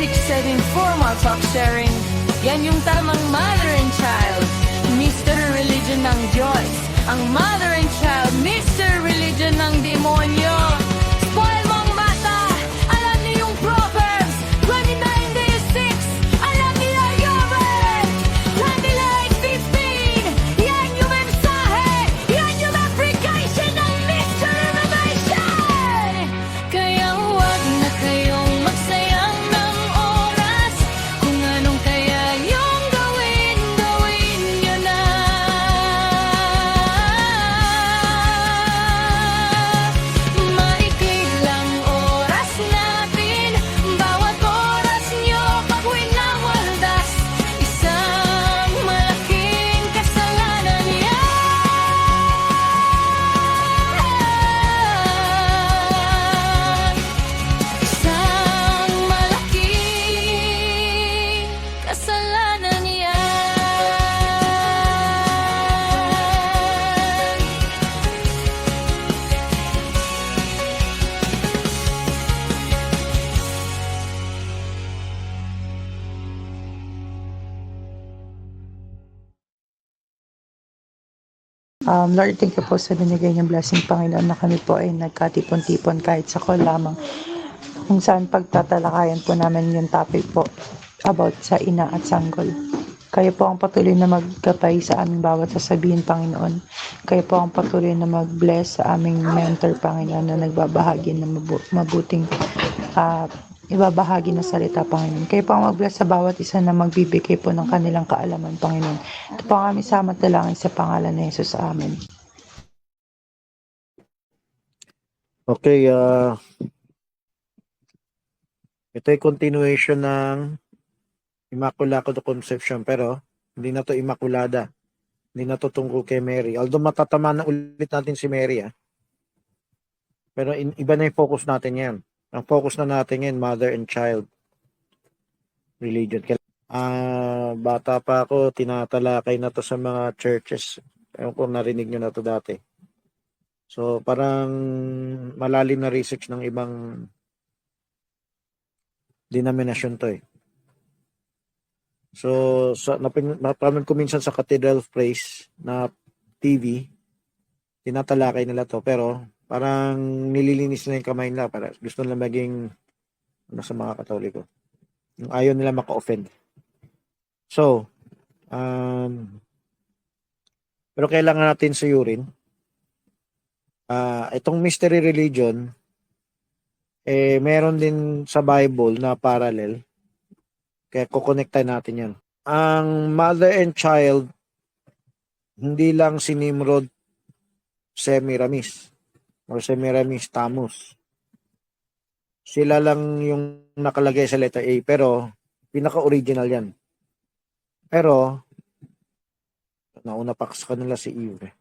basic set informal talk sharing. Yan yung tamang mother and child. Mr. Religion ng Diyos. Ang mother and child, Mr. Religion ng demonyo. Spoil mong bata. Alam niyo yung Proverbs 29:6. Alam niyo Yovel 28:15. Yan yung mensahe. Yan yung application ng Mr. Revelation. Kaya huwag na kayong magsayang ng oras. Kung anong kaya yung gawin, gawin nyo na. Maikli lang oras natin. Bawat oras nyo pag-uwi ng waldas. Isang malaking kasalanan yan. Isang malaking kasalanan yan. Lord, thank you po sa binigay niyong blessing, Panginoon, na kami po ay nagkatipon-tipon kahit sa call lamang. Kung saan pagtatalakayan po namin yung topic po about sa ina at sanggol. Kayo po ang patuloy na maggabay sa aming bawat sasabihin, Panginoon. Kayo po ang patuloy na mag-bless sa aming mentor, Panginoon, na nagbabahagi ng mabuting ibabahagi ng salita, Panginoon. Kayo po ang mag-bless sa bawat isa na magbibigay po ng kanilang kaalaman, Panginoon. Ito po ang aming samantalangin sa pangalan ni Jesus. Amen. Okay, ito ay continuation ng Immaculada Conception, pero hindi na to Immaculada. Hindi na to tungkol kay Mary. Although matatama na ulit natin si Mary, pero iba na yung focus natin yan. Ang focus na natin yan, mother and child religion. Bata pa ako, tinatalakay na to sa mga churches. Ewan ko narinig nyo na to dati. So, parang malalim na research ng ibang denomination to eh. So, napanood ko minsan sa Cathedral of Praise na TV, tinatalakay nila to, pero parang nililinis na yung kamay nila, para gusto nila maging sa mga Katoliko. Yung ayaw nila maka-offend. So, pero kailangan natin suyurin. Itong mystery religion, meron din sa Bible na parallel. Kaya kukonekta natin yan. Ang mother and child, hindi lang si Nimrod Semiramis or Semiramis Tammuz. Sila lang yung nakalagay sa letter A, pero pinaka-original yan. Pero, nauna pa sa kanila si Eve.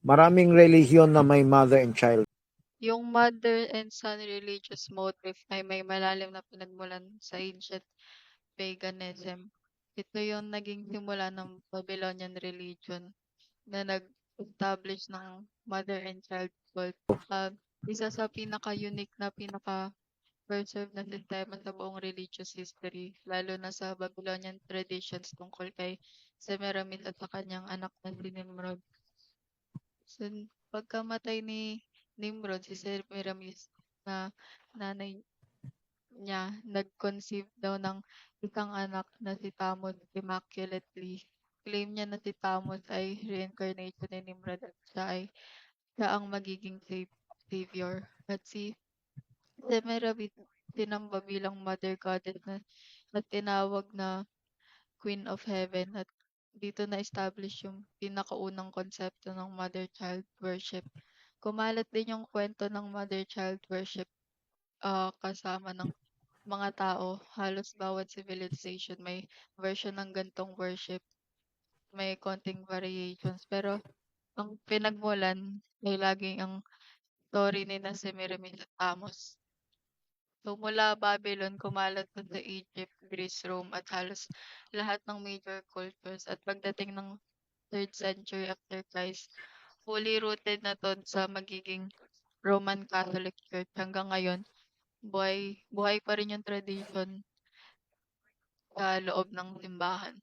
Maraming relihiyon na may mother and child. Yung mother and son religious motive ay may malalim na pinagmulan sa ancient paganism. Ito yung naging simula ng Babylonian religion na nag-establish ng mother and child cult. Isa sa pinaka-unique na pinaka-preserved na sistema sa buong religious history, lalo na sa Babylonian traditions tungkol kay Semiramis at sa kanyang anak na si Nimrod. So, pagkamatay ni Nimrod, si Semiramis na nanay niya, nag-conceive daw ng isang anak na si Tammuz immaculately. Claim niya na si Tammuz ay reincarnation ni Nimrod at siya ang magiging savior. At si Semiramis tinamba bilang mother goddess na tinawag na Queen of Heaven, at dito na-establish yung pinakaunang konsepto ng mother-child worship. Kumalat din yung kwento ng mother-child worship kasama ng mga tao. Halos bawat civilization may version ng gantong worship. May konting variations. Pero ang pinagmulan ay laging ang story ni na Semiramis at Amos. So mula Babylon, kumalat na sa Egypt, Greece, Rome at halos lahat ng major cultures. At pagdating ng 3rd century after Christ, fully rooted na to sa magiging Roman Catholic Church hanggang ngayon. buhay pa rin yung tradition sa loob ng simbahan.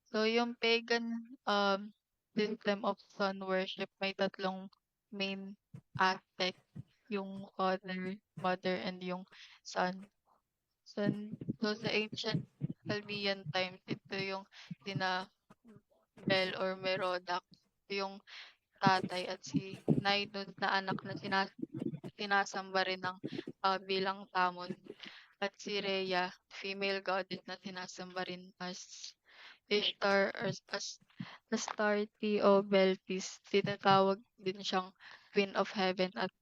So yung pagan system of sun worship may tatlong main aspect, yung father, mother, and yung son. So sa ancient Chaldean times, ito yung sina Bel or Merodach, yung tatay, at si Nidus na anak na sinasamba rin ng bilang Tamon, at si Rhea, female goddess na sinasamba rin as Ishtar or as Astarte o Beltis. Tinatawag din siyang Queen of Heaven at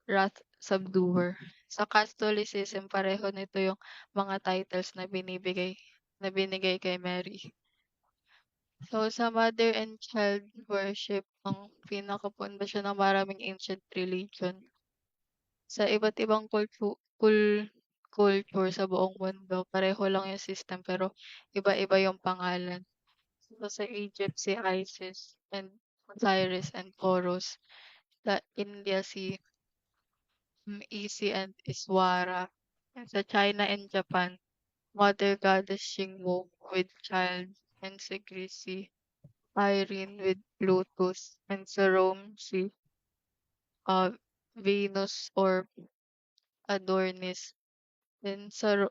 Wrath Subduer. Sa Catholicism, pareho nito yung mga titles na binigay kay Mary. So sa mother and child worship, ang pinakapundasyon ng maraming ancient religion. Sa iba't ibang culture sa buong mundo, pareho lang yung system pero iba-iba yung pangalan. So sa Egypt, si Isis and Osiris and Horus. Sa India, si Isi and Iswara. And sa China and Japan, Mother Goddess Xingwu with child, and si Greece, si Irene with Plutus, and sa Rome, si uh, Venus or Adonis. Then sa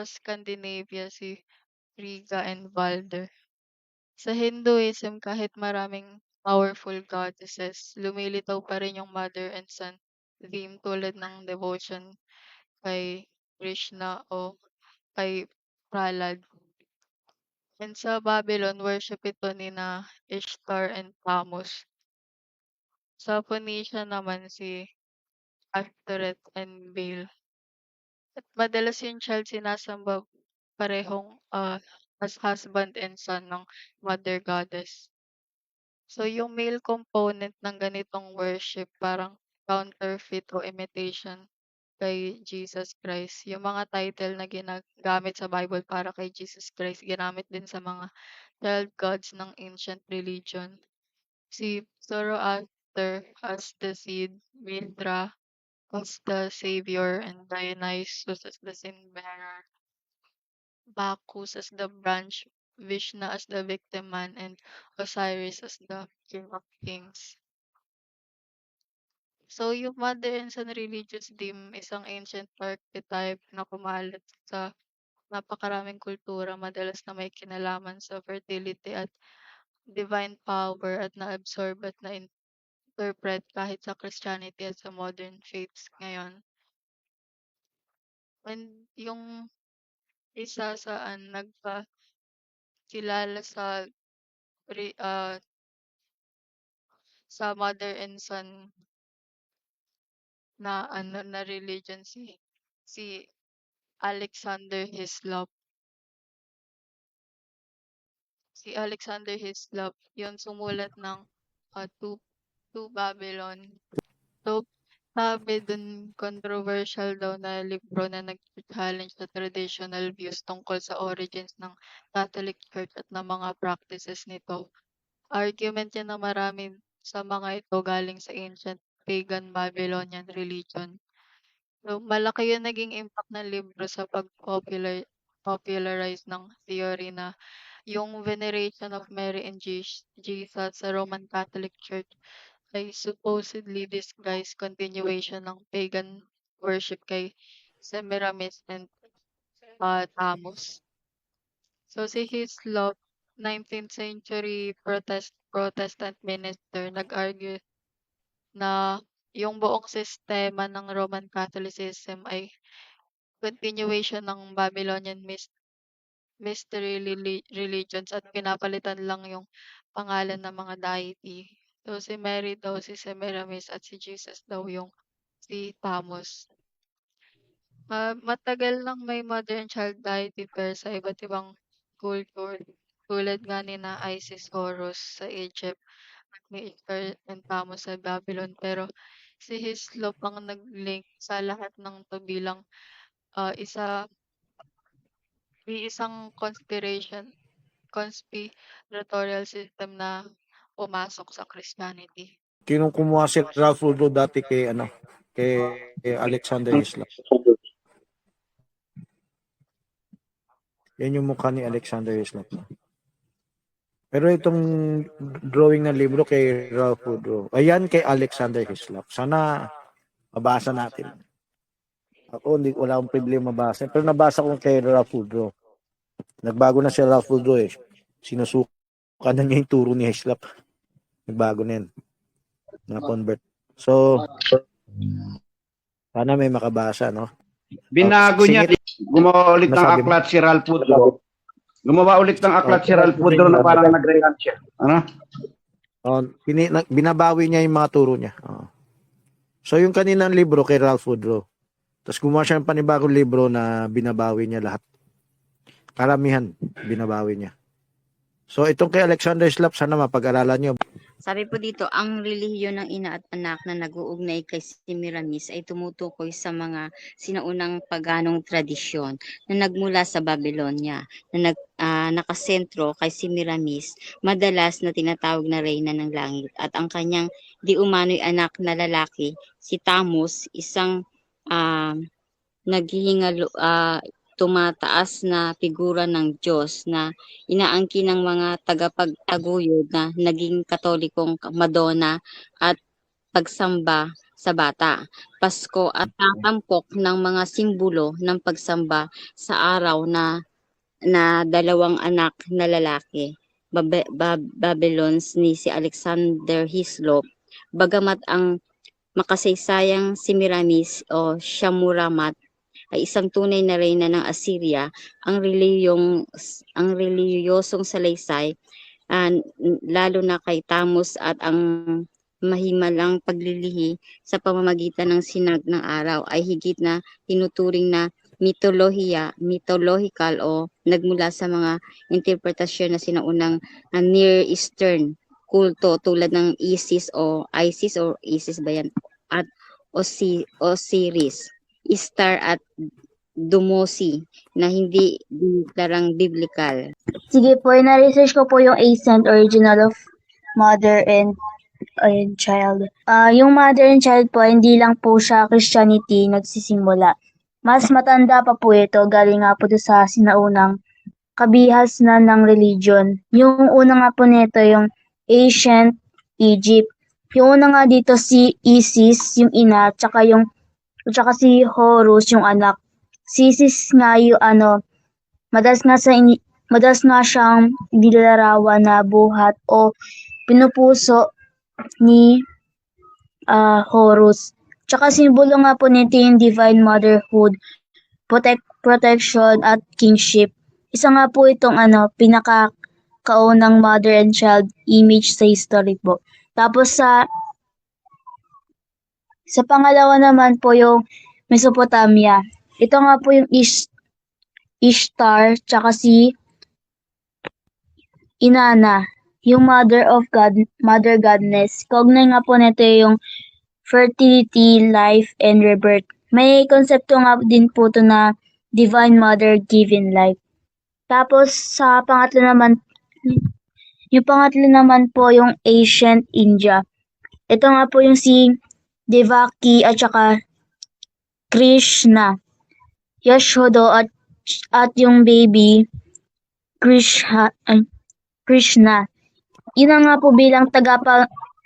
Scandinavia, si Frigga and Balder. Sa Hinduism, kahit maraming powerful goddesses, lumilitaw pa rin yung mother and son theme tulad ng devotion kay Krishna o kay Prahlad. And sa Babylon, worship ito ni na Ishtar and Tammuz. Sa Phoenicia naman, si Ashtoreth and Baal. At madalas yung child sinasamba parehong as husband and son ng mother goddess. So yung male component ng ganitong worship parang counterfeit o imitation kay Jesus Christ. Yung mga title na ginagamit sa Bible para kay Jesus Christ, ginamit din sa mga child gods ng ancient religion. Si Zoroaster as the seed, Mithra as the savior, and Dionysus as the sin bearer, Bacchus as the branch, Vishnu as the victim man, and Osiris as the king of kings. So yung mother and son religious theme, isang ancient archetype na kumalat sa napakaraming kultura, madalas na may kinalaman sa fertility at divine power, at na-absorb at na-interpret kahit sa Christianity at sa modern faiths ngayon. And yung isa sa nagpakilala re- ah, sa mother and son na religion, si Alexander Hislop. Si Alexander Hislop, yun sumulat ng to Babylon. So, sabi dun, controversial daw na libro na nag-challenge sa traditional views tungkol sa origins ng Catholic Church at ng mga practices nito. Argument niya na marami sa mga ito galing sa ancient pagan Babylonian religion. So, malaki yung naging impact ng libro sa popularize ng theory na yung veneration of Mary and Jesus sa Roman Catholic Church ay supposedly disguised continuation ng pagan worship kay Semiramis and Tammuz. So si Hislop, 19th century Protestant minister, nag-argue na yung buong sistema ng Roman Catholicism ay continuation ng Babylonian mystery religions at pinapalitan lang yung pangalan ng mga deity. So si Mary daw si Semiramis at si Jesus daw yung si Tammuz. Matagal nang may mother and child deity pair sa iba't ibang culture, tulad nga ni na Isis Horus sa Egypt at ni Ishtar and Tammuz sa Babylon, pero si Hislop ang nag-link sa lahat ng to bilang isang conspiratorial system na pumasok sa Christianity. Kinukumuha si Ralph Waldo dati kay kay Alexander Hislop. Yan yung mukha ni Alexander Hislop. Pero itong drawing ng libro kay Ralph Woodrow. Ayan kay Alexander Hislop. Sana mabasa natin. Ako, wala akong problema mabasa. Pero nabasa ko kay Ralph Woodrow. Nagbago na si Ralph Woodrow eh. Sinusukan na niya yung turo ni Hislop. Nagbago na yan. Na-convert. So, sana may makabasa, no? Binago niya. Gumawa ulit ng Nasabi mo. aklat si Ralph Woodrow. Gumawa ulit ng aklat si Ralph Woodrow na parang nag-relance siya. Ano? Binabawi niya yung mga turo niya. So, yung kaninang libro kay Ralph Woodrow. Tapos gumawa siya ng panibagong libro na binabawi niya lahat. Karamihan, binabawi niya. So, itong kay Alexander Hislop, sana mapag-aralan niyo. Sabi po dito, ang relihiyon ng ina at anak na nag-uugnay kay Semiramis ay tumutukoy sa mga sinaunang paganong tradisyon na nagmula sa Babylonia na nakasentro kay Semiramis, madalas na tinatawag na reyna ng langit, at ang kanyang di umano'y anak na lalaki, si Tammuz, isang naghihingalo, tumataas na figura ng Diyos na inaangkin ng mga tagapagtaguyod na naging katolikong Madonna at pagsamba sa bata, Pasko, at tatampok ng mga simbolo ng pagsamba sa araw na dalawang anak na lalaki, Babylons ni si Alexander Hislop. Bagamat ang makasaysayang Semiramis o Shamuramat ay isang tunay na reyna ng Assyria, ang reliyosong salaysay, lalo na kay Tammuz at ang mahimalang paglilihi sa pamamagitan ng sinag ng araw ay higit na tinuturing na mythological o nagmula sa mga interpretasyon na sinaunang Near Eastern kulto tulad ng Isis or Isis ba yan? At Osiris, Star at Dumosi na hindi deklarang biblical. Sige po, na-research ko po yung ancient original of mother and child. Yung mother and child po, hindi lang po siya Christianity nagsisimula. Mas matanda pa po ito, galing nga po sa sinaunang kabihas na ng religion. Yung una nga po nito, yung ancient Egypt. Yung una nga dito si Isis, yung ina, tsaka si Horus, yung anak. Si Isis nga yung madalas nga siyang dilarawan na buhat o pinupuso ni Horus. Tsaka simbolo nga po nito yung divine motherhood, protection at kingship. Isa nga po itong pinakakaunang mother and child image sa history po. Tapos sa pangalawa naman po yung Mesopotamia. Ito nga po yung Ishtar, tsaka si Inanna, yung mother goddess. Kaugnay nga po nito yung fertility, life, and rebirth. May konsepto nga din po ito na divine mother given life. Tapos sa pangatlo naman po yung ancient India. Ito nga po yung si Devaki at saka Krishna, Yashoda at yung baby Krishna. Yun nga po bilang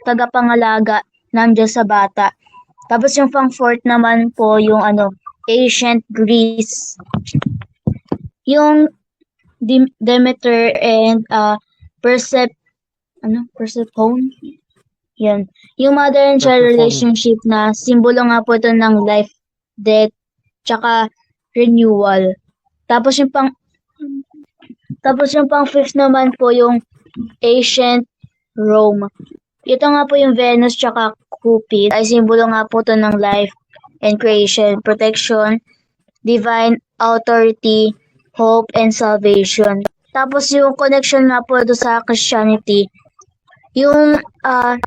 tagapangalaga ng Diyos sa bata. Tapos yung pang-fourth naman po yung ancient Greece. Yung Demeter and Persephone. Yan. Yung mother and child relationship na simbolo nga po ito ng life, death, tsaka renewal. Tapos yung pang-fifth naman po yung ancient Rome. Ito nga po yung Venus tsaka Cupid ay simbolo nga po ito ng life and creation, protection, divine authority, hope, and salvation. Tapos yung connection nga po ito sa Christianity, yung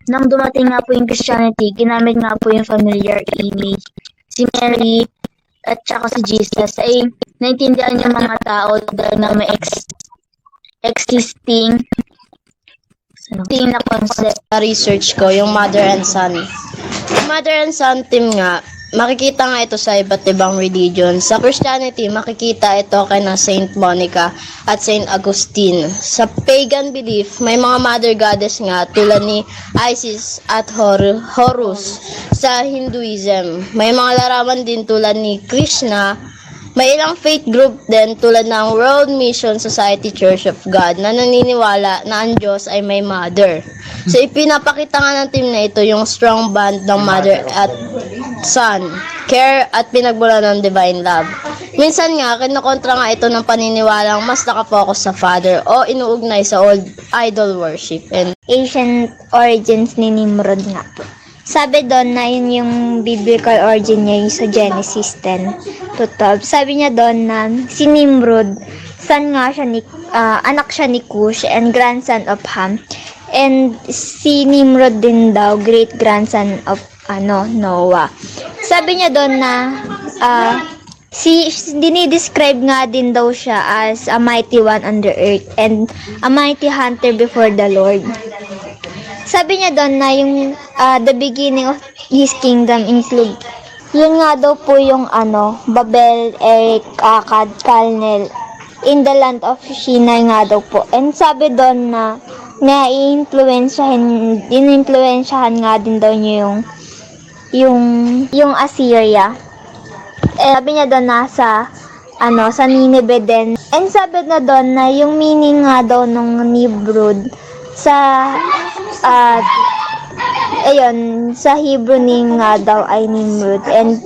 nang dumating nga po yung Christianity, ginamit nga po yung familiar image. Si Mary at saka si Jesus ay naintindihan yung mga tao dahil na may existing na concept. Research ko yung mother and son. Yung mother and son team nga, makikita nga ito sa iba't ibang religion. Sa Christianity, makikita ito kay na Saint Monica at Saint Augustine. Sa pagan belief, may mga mother goddess nga tulad ni Isis at Horus. Sa Hinduism, may mga larawan din tulad ni Krishna. May ilang faith group din tulad ng World Mission Society Church of God na naniniwala na ang Diyos ay may mother. So ipinapakita nga ng team na ito yung strong bond ng mother at son, care at pinagmula ng divine love. Minsan nga, kinokontra nga ito ng paniniwalang mas nakafocus sa father o inuugnay sa old idol worship. And Ancient origins ni Nimrod nga po. Sabi doon na yun yung biblical origin niya yung sa Genesis 10:12. Sabi niya doon na si Nimrod, anak siya ni Cush and grandson of Ham. And si Nimrod din daw, great-grandson of Noah. Sabi niya doon na dinidescribe nga din daw siya as a mighty one on the earth and a mighty hunter before the Lord. Sabi niya doon na yung the beginning of his kingdom include yun nga daw po yung Babel, Erech, Akkad, Calneh in the land of Shinar nga daw po. And sabi doon na in-influensyahan nga din daw niya yung Assyria. Sabi niya doon sa Nineveh din. And sabi na doon na yung meaning nga daw ng Nimrod sa Hebrew name nga daw ay Nimrod. And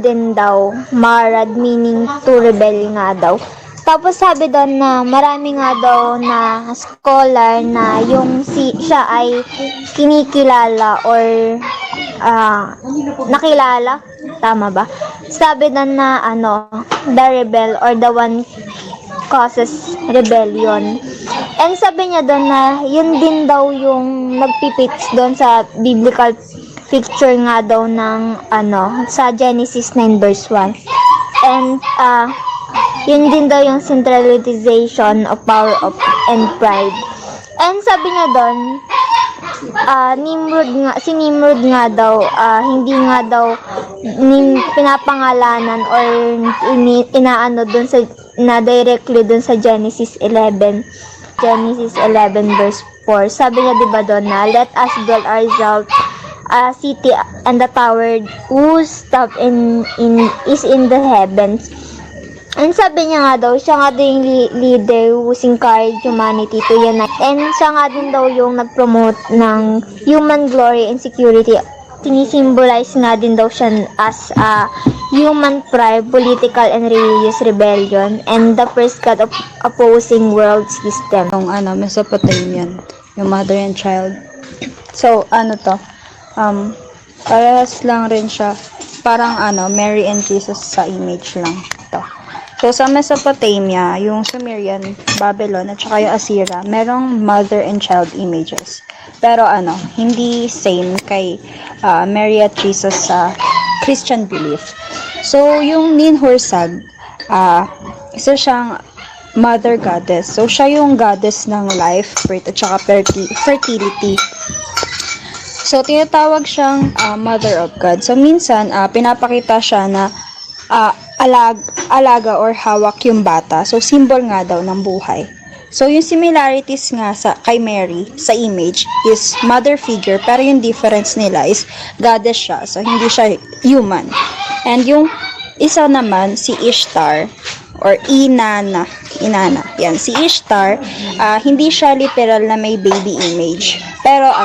din daw, Marad, meaning to rebel nga daw. Tapos sabi doon na marami nga daw na scholar na siya ay kinikilala or nakilala, tama ba? Sabi doon na the rebel or the one causes rebellion. And sabi niya doon na yun din daw yung nagpipits doon sa biblical picture nga daw ng sa Genesis 9 verse 1. And yun din daw yung centralization of power and pride. And sabi niya doon, si Nimrod nga daw, hindi nga daw pinapangalanan or doon na directly doon sa Genesis 11 verse 4. Sabi niya diba doon na, let us build ourselves a city and the tower whose top is in the heavens. And sabi niya nga daw, siya nga daw yung leader who's encouraged humanity to unite. And siya nga din daw yung nag-promote ng human glory and security. Sinisimbolize nga din daw siya as a human pride, political and religious rebellion, and the first god of opposing world system. Yung Mesopotamian, yung mother and child. So, parehas lang rin siya. Parang Mary and Jesus sa image lang. So, sa Mesopotamia, yung Sumerian, Babylon, at saka yung Assyria, merong mother and child images. Pero hindi same kay Mary at Jesus sa Christian belief. So, yung Ninhursag, isa siyang mother goddess. So, siya yung goddess ng life, birth, at saka fertility. So, tinatawag siyang mother of God. So, minsan, pinapakita siya na alaga or hawak yung bata. So, symbol nga daw ng buhay. So, yung similarities nga kay Mary sa image is mother figure, pero yung difference nila is goddess siya. So, hindi siya human. And yung isa naman, si Ishtar or Inanna. Yan, si Ishtar, hindi siya literal na may baby image. Pero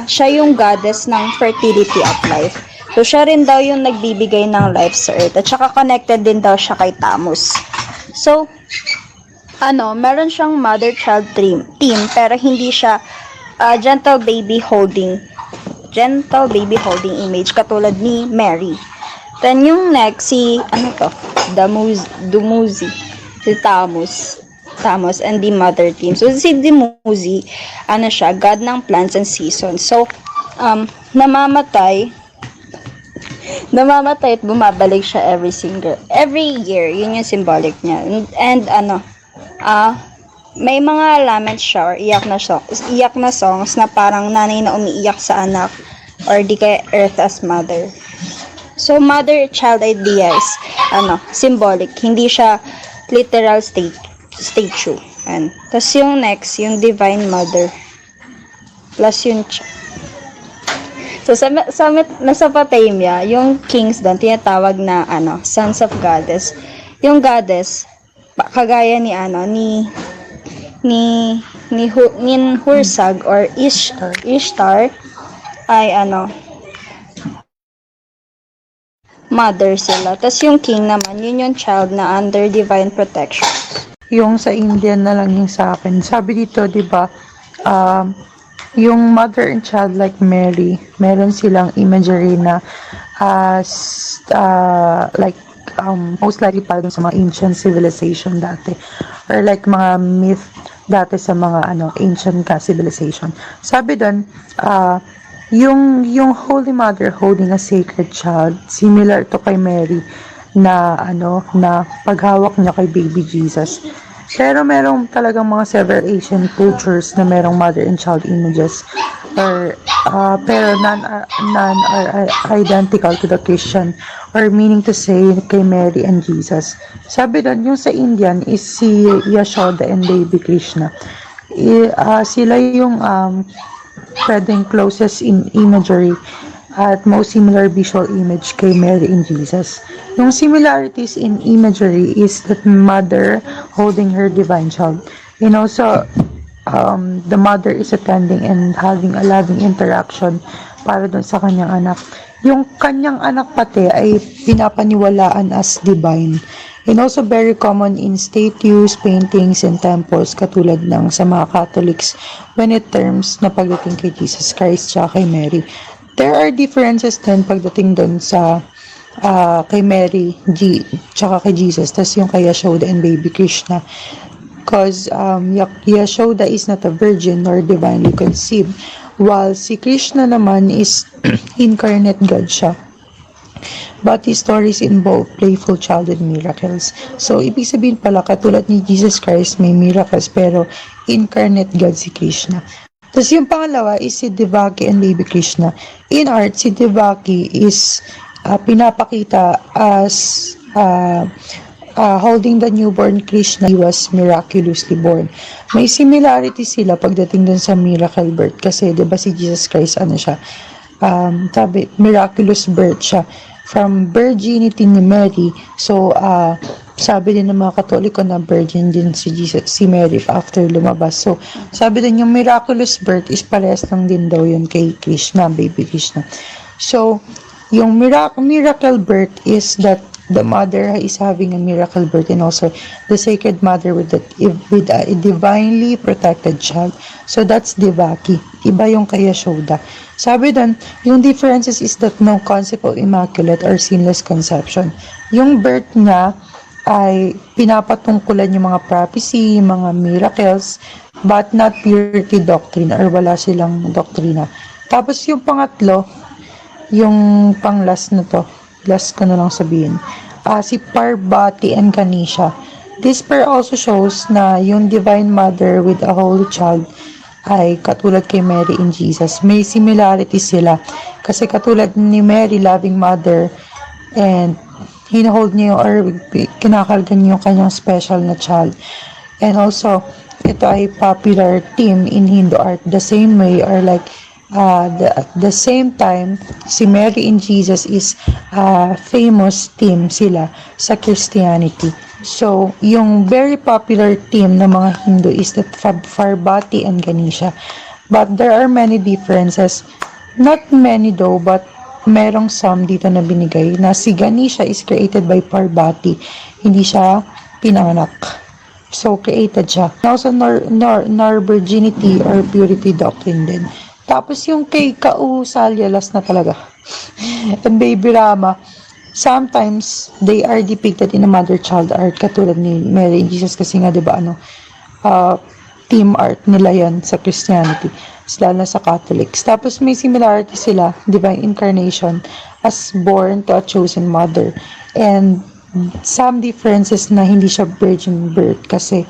siya yung goddess ng fertility at life. So, siya rin daw yung nagbibigay ng life sa earth. At saka connected din daw siya kay Tammuz. So, meron siyang mother-child team, pero hindi siya gentle baby holding image, katulad ni Mary. Then, yung next, Dumuzi, si Tammuz and the mother team. So, si Dumuzi, siya, god ng plants and seasons. So, namamatay at bumabalik siya every year. Yun yung symbolic niya. And may mga laments siya or iyak na songs na parang nanay na umiiyak sa anak. or di kaya earth as mother. So, mother-child idea is, symbolic. Hindi siya literal statue. And, tapos yung next, yung divine mother. Plus yung so, sa Mesopotamia, yung kings doon, tinatawag na, sons of goddess. Yung goddess, kagaya ni, Ninhursag or Ishtar, ay, mother sila. Tapos yung king naman, yun yung child na under divine protection. Yung sa Indian na lang yung sa akin. Sabi dito, di ba, yung mother and child like Mary, meron silang imagery na most likely parang sa mga ancient civilization dati. Or like mga myth dati sa mga ancient civilization. Sabi doon, yung Holy Mother holding a sacred child, similar to kay Mary, na na paghawak niya kay baby Jesus. Pero merong talagang mga several Asian cultures na merong mother and child images, pero none are identical to the Christian, or meaning to say kay Mary and Jesus. Sabi doon, yung sa Indian is si Yashoda and baby Krishna. Sila yung pwedeng closest in imagery at most similar visual image kay Mary and Jesus. Yung similarities in imagery is that mother holding her divine child. And also, the mother is attending and having a loving interaction para dun sa kanyang anak. Yung kanyang anak pati ay pinapaniwalaan as divine. And also very common in statues, paintings, and temples katulad ng sa mga Catholics when it terms na pagdating kay Jesus Christ tsaka kay Mary. There are differences din pagdating doon sa kay Mary tsaka kay Jesus, tas yung kay Yashoda and baby Krishna. Because Yashoda is not a virgin nor divinely conceived, while si Krishna naman is incarnate God siya. But his stories involve playful childhood miracles. So, ibig sabihin pala, katulad ni Jesus Christ, may miracles, pero incarnate God si Krishna. Tapos yung pangalawa is si Devaki and baby Krishna. In art, si Devaki is pinapakita as holding the newborn Krishna. He was miraculously born. May similarity sila pagdating dun sa miracle birth. Kasi, di ba si Jesus Christ, sabi, miraculous birth siya. From virginity ni Mary. So, sabi din ng mga Katoliko na virgin din si Mary after lumabas. So, sabi din yung miraculous birth is parehas lang din daw yun kay Krishna, baby Krishna. So, yung miracle birth is that the mother is having a miracle birth, and also the sacred mother with a divinely protected child. So, that's Devaki. Iba yung kay Yashoda. Sabi doon, yung differences is that no concept of immaculate or sinless conception. Yung birth niya ay pinapatungkulan yung mga prophecy, mga miracles, but not purity doctrine, or wala silang doktrina. Tapos yung pangatlo, yung pang-last na to, last ko na lang sabihin, si Parvati and Ganesha. This pair also shows na yung Divine Mother with a Holy Child ay katulad kay Mary and Jesus. May similarity sila. Kasi katulad ni Mary, loving mother, and hinahold niya or kinakarga niya yung kanyang special na child. And also, ito ay popular theme in Hindu art. The same way, or like, the same time, si Mary and Jesus is famous theme sila sa Christianity. So, yung very popular theme ng mga Hindu is that Parvati and Ganesha. But there are many differences. Not many though, but merong some dito na binigay na si Ganesha is created by Parvati. Hindi siya pinanganak. So, created siya. Also, nor virginity or purity doctrine din. Tapos yung kay Kausalya, last na talaga. And Baby Rama, sometimes they are depicted in a mother-child art katulad ni Mary and Jesus, kasi nga diba theme art nila yan sa Christianity, lalo na sa Catholics. Tapos may similarity sila, divine incarnation as born to a chosen mother, and some differences na hindi siya virgin birth kasi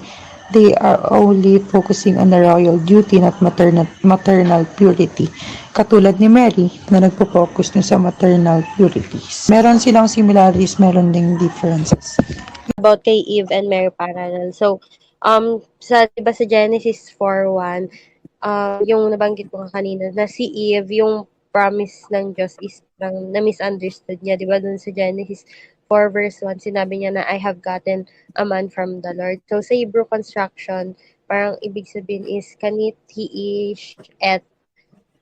they are only focusing on the royal duty, not maternal purity. Katulad ni Mary na nagpo-focus na sa maternal purities. Meron silang similarities, meron ding differences. About kay Eve and Mary parallel. So, diba sa Genesis 4:1, yung nabanggit ko nga kanina, na si Eve, yung promise ng Diyos is parang na-misunderstood niya. Diba dun sa Genesis 4 verse 1, sinabi niya na, I have gotten a man from the Lord. So, sa Hebrew construction, parang ibig sabihin is, kanit, he is, et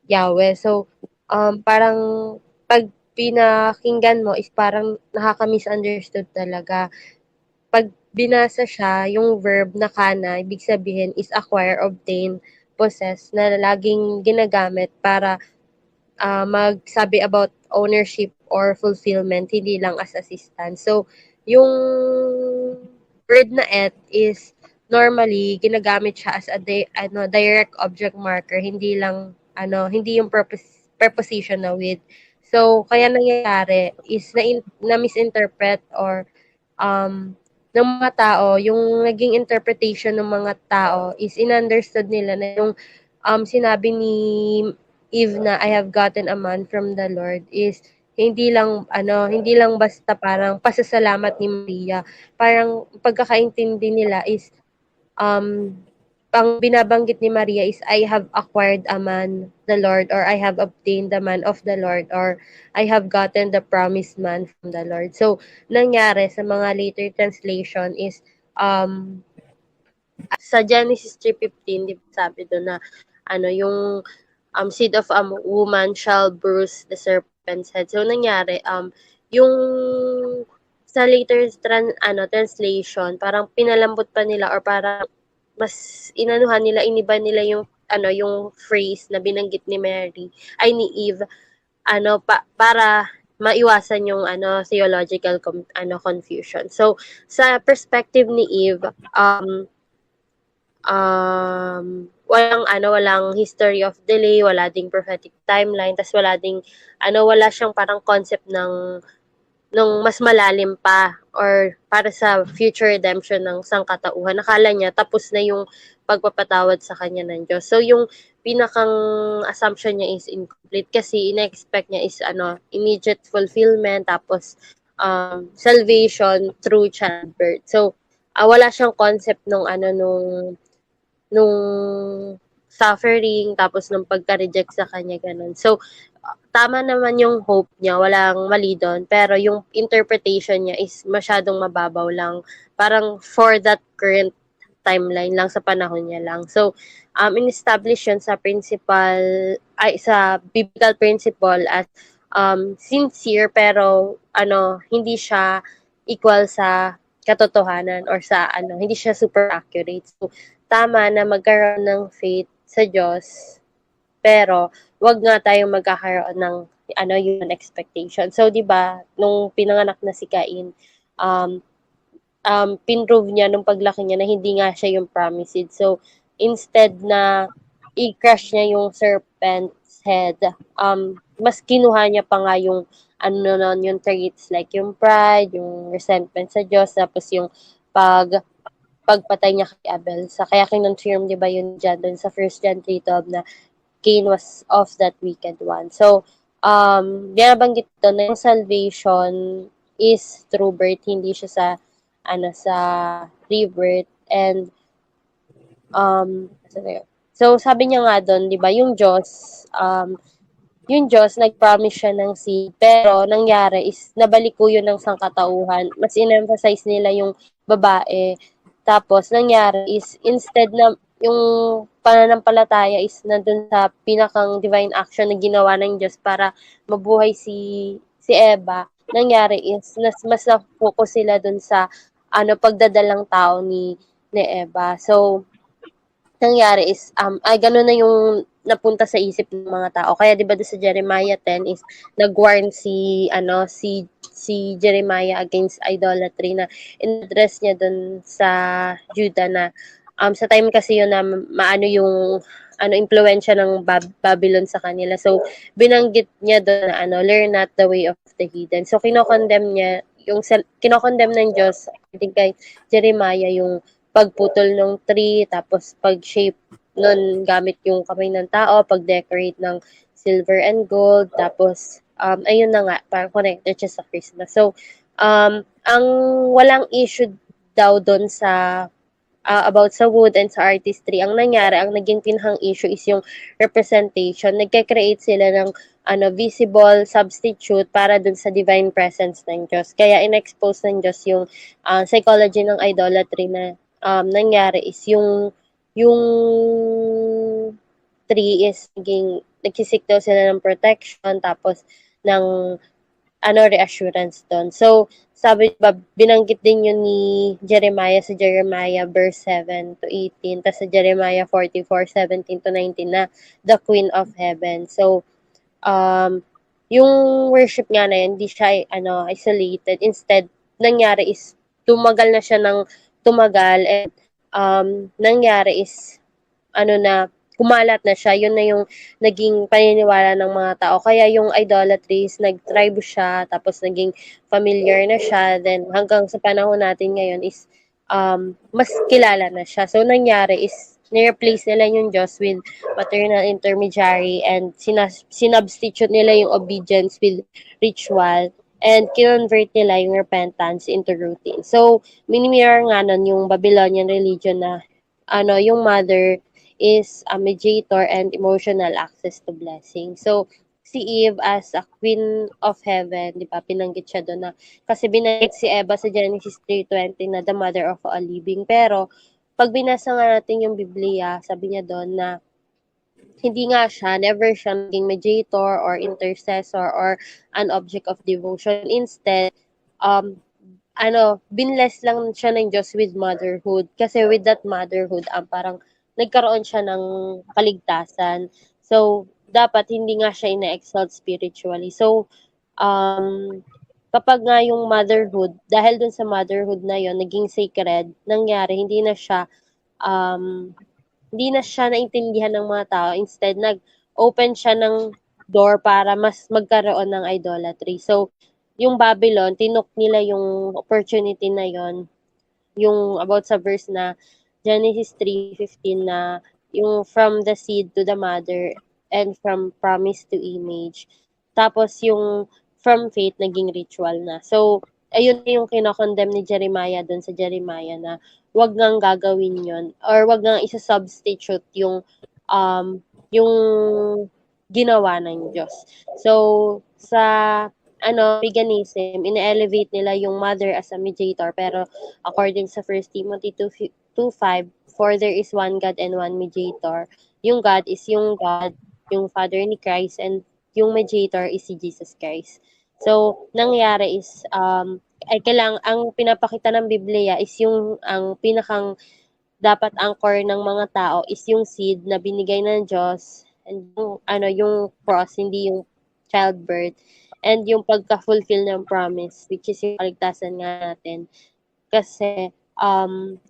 Yahweh. So, parang pag pinakinggan mo is parang nakaka-misunderstood talaga. Pag binasa siya, yung verb na kana, ibig sabihin is acquire, obtain, possess, na laging ginagamit para magsabi about ownership or fulfillment, hindi lang as assistant. So, yung word na et is normally ginagamit siya as a direct object marker, hindi lang hindi yung preposition na with. So, kaya nangyayari is na-misinterpret or ng mga tao, yung naging interpretation ng mga tao is in-understood nila na yung sinabi ni Eve na I have gotten a man from the Lord is hindi lang basta parang pasasalamat ni Maria. Parang pagkakaintindi nila is pang binabanggit ni Maria is I have acquired a man, the Lord, or I have obtained the man of the Lord, or I have gotten the promised man from the Lord. So, nangyari sa mga later translation is sa Genesis 3:15, di ba sabi doon na yung seed of a woman shall bruise the serpent's head. So, nangyari, yung sa later translation, parang pinalambot pa nila or parang mas iniba nila yung yung phrase na binanggit ni Mary ay ni Eve para maiwasan yung theological confusion. So sa perspective ni Eve walang history of delay, wala ding prophetic timeline, tas wala ding wala siyang parang concept ng mas malalim pa or para sa future redemption ng sangkatauhan. Nakala niya tapos na yung pagpapatawad sa kanya ng Diyos. So yung pinakang assumption niya is incomplete kasi ina-expect niya is immediate fulfillment tapos salvation through childbirth. So wala siyang concept nung suffering tapos nung pagka-reject sa kanya ganun. So tama naman yung hope niya, walang mali doon, pero yung interpretation niya is masyadong mababaw lang. Parang for that current timeline lang, sa panahon niya lang. So, in-establish yun sa sa biblical principle as sincere, pero hindi siya equal sa katotohanan or sa hindi siya super accurate. So, tama na magkaroon ng faith sa Diyos, pero wag nga tayong magkakaroon ng human expectation. So, 'di ba, nung pinanganak na si Cain, pinrove niya nung paglaki niya na hindi nga siya yung promised. So, instead na i-crush niya yung serpent's head, mas kinuha niya pa nga yung yung traits like yung pride, yung resentment sa Diyos, tapos yung pagpatay niya kay Abel. Kaya kinonfirm, 'di ba, yun dyan dun sa 1 John 3:12 na Cain was of that wicked one. So, binabanggit ito na yung salvation is through birth, hindi siya sa rebirth. And, so sabi niya nga doon, di ba, yung Diyos, nag-promise siya ng seed, pero nangyari is nabaliko yun ng sangkatauhan. Mas in-emphasize nila yung babae. Tapos, nangyari is, instead na yung pananampalataya is nandun sa pinakang divine action na ginawa ng Diyos para mabuhay si Eva, nangyari is mas na-focus sila dun sa pagdadalang tao ni Eva. So, nangyari is ganun na yung napunta sa isip ng mga tao. Kaya 'di ba sa Jeremiah 10 is nag-warn si Jeremiah against idolatry, na in-address niya dun sa Judah na sa time kasi yun na maano yung impluwensya ng Babylon sa kanila. So binanggit niya doon na learn not the way of the heathen. So kinokondemn niya kay Jeremiah yung pagputol ng tree, tapos pag-shape nun gamit yung kamay ng tao, pag-decorate ng silver and gold, tapos ayun na nga, parang connected siya sa Christmas. So, ang walang issue daw doon sa about sa wood and sa artistry, ang nangyari, ang naging pinakang issue is yung representation. Nagke-create sila ng visible substitute para dun sa divine presence ng Diyos. Kaya in-expose ng Diyos yung psychology ng idolatry na nangyari is yung tree is nagsisik daw sila ng protection, tapos ng reassurance doon. So, sabi ba, binanggit din yun ni Jeremiah sa Jeremiah verse 7 to 18, tapos sa Jeremiah 44, 17 to 19 na the Queen of Heaven. So, yung worship nga na yun, hindi siya isolated. Instead, nangyari is tumagal na siya ng tumagal, and nangyari is kumalat na siya. Yun na yung naging paniniwala ng mga tao. Kaya yung idolatry is nag-thrive siya, tapos naging familiar na siya. Then hanggang sa panahon natin ngayon is mas kilala na siya. So nangyari is ni-replace nila yung Diyos with maternal intermediary, and sinubstitute nila yung obedience with ritual, and kinonvert nila yung repentance into routine. So mini-mirror nga nun yung Babylonian religion na yung mother is a mediator and emotional access to blessing. So, si Eve as a queen of heaven, di ba, pinanggit siya doon na, kasi binanggit si Eva sa Genesis 3:20 na the mother of all living. Pero, pag binasa nga natin yung Biblia, sabi niya doon na, hindi nga siya, never siya naging mediator or intercessor or an object of devotion. Instead, binless lang siya ng Diyos with motherhood. Kasi with that motherhood, parang nagkaroon siya ng kaligtasan. So, dapat hindi nga siya ina-exalt spiritually. So, kapag nga yung motherhood, dahil dun sa motherhood na yon naging sacred, nangyari, hindi na siya naintindihan ng mga tao. Instead, nag-open siya ng door para mas magkaroon ng idolatry. So, yung Babylon, tinok nila yung opportunity na yon, yung about sa verse na Genesis 3:15 na yung from the seed to the mother and from promise to image. Tapos yung from faith naging ritual na. So, ayun yung kinokondemn ni Jeremiah doon sa Jeremiah na wag ngang gagawin yon, or wag ngang isa-substitute yung ginawa ng Diyos. So, sa paganism, ina-elevate nila yung mother as a mediator, pero according sa 1 Timothy 2:5, for there is one God and one mediator. Yung God is yung God, yung Father ni Christ, and yung mediator is si Jesus Christ. So, nangyari is, ang pinapakita ng Biblia is ang pinakang dapat anchor ng mga tao is yung seed na binigay ng Diyos, and yung cross, hindi yung childbirth, and yung pagka-fulfill ng promise, which is yung kaligtasan nga natin. Kasi,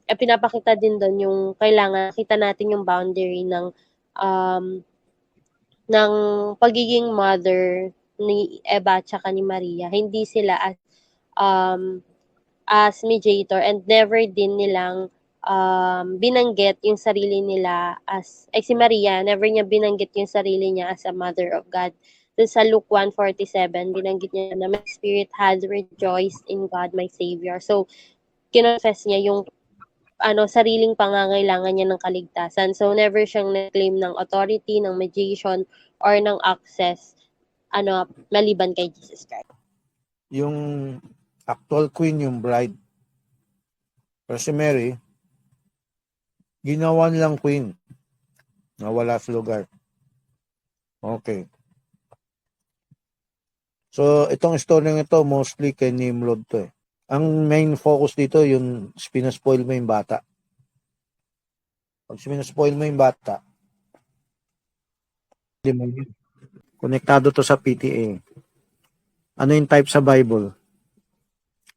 pinapakita din doon yung kailangan kita natin yung boundary ng pagiging mother ni Eva at saka ni Maria. Hindi sila as mediator, and never din nilang binanggit yung sarili nila si Maria, never niya binanggit yung sarili niya as a mother of God. Doon sa Luke 1:47, binanggit niya na my spirit has rejoiced in God my Savior. So, kinonfess niya yung sariling pangangailangan niya ng kaligtasan. So, never siyang na-claim ng authority, ng mediation, or ng access maliban kay Jesus Christ. Yung actual queen, yung bride. Pero si Mary, ginawa nilang queen. Nawala sa lugar. Okay. So, itong story ito, mostly kay Nimrod to eh. Ang main focus dito, yung pinaspoil mo yung bata. Pag pinaspoil mo yung bata, konektado to sa PTA. Ano yung type sa Bible?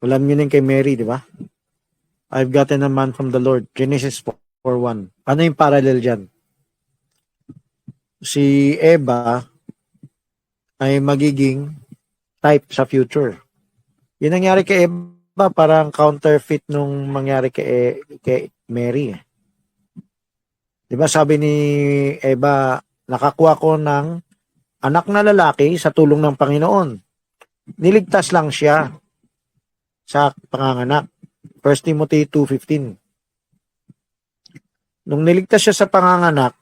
Alam nyo din kay Mary, di ba? I've gotten a man from the Lord. Genesis 4:1. Ano yung parallel dyan? Si Eva ay magiging type sa future. Yung nangyari kay Eva, parang counterfeit nung mangyari kay Mary. Di ba sabi ni Eva, nakakuha ko ng anak na lalaki sa tulong ng Panginoon. Niligtas lang siya sa panganganak. 1 Timothy 2:15. Nung niligtas siya sa panganganak,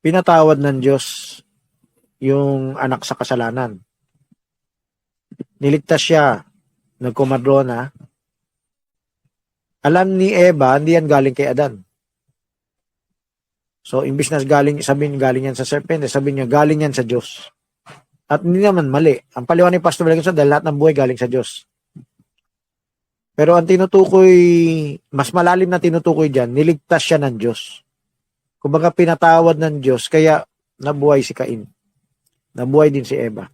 pinatawad ng Diyos yung anak sa kasalanan. Niligtas siya, nagkumadrona. Alam ni Eva, hindi yan galing kay Adan. So, imbis na sabihin galing yan sa serpente, sabihin niya galing yan sa Diyos. At hindi naman mali. Ang paliwan ni Pastor Balaguson, dahil lahat ng buhay galing sa Diyos. Pero ang tinutukoy, mas malalim na tinutukoy dyan, niligtas siya ng Diyos. Kumbaga pinatawad ng Diyos, kaya nabuhay si Cain. Nabuhay din si Eva.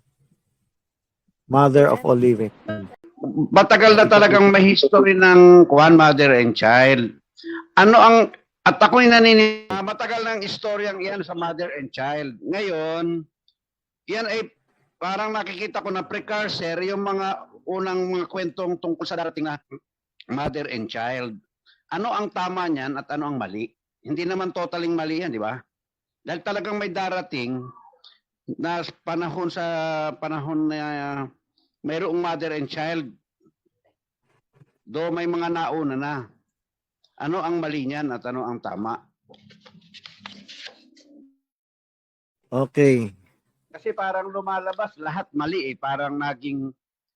Mother of all living. Matagal na talagang may history ng mother and child. At ako'y naniniwala, matagal ng istoryang iyan sa mother and child. Ngayon, yan ay parang nakikita ko na precursor yung mga unang mga kwentong tungkol sa darating na mother and child. Ano ang tama niyan at ano ang mali? Hindi naman totaling mali yan, di ba? Dahil talagang may darating na panahon na mayroong mother and child. Do may mga nauna na. Ano ang mali niyan at ano ang tama? Okay. Kasi parang lumalabas lahat mali eh. Parang naging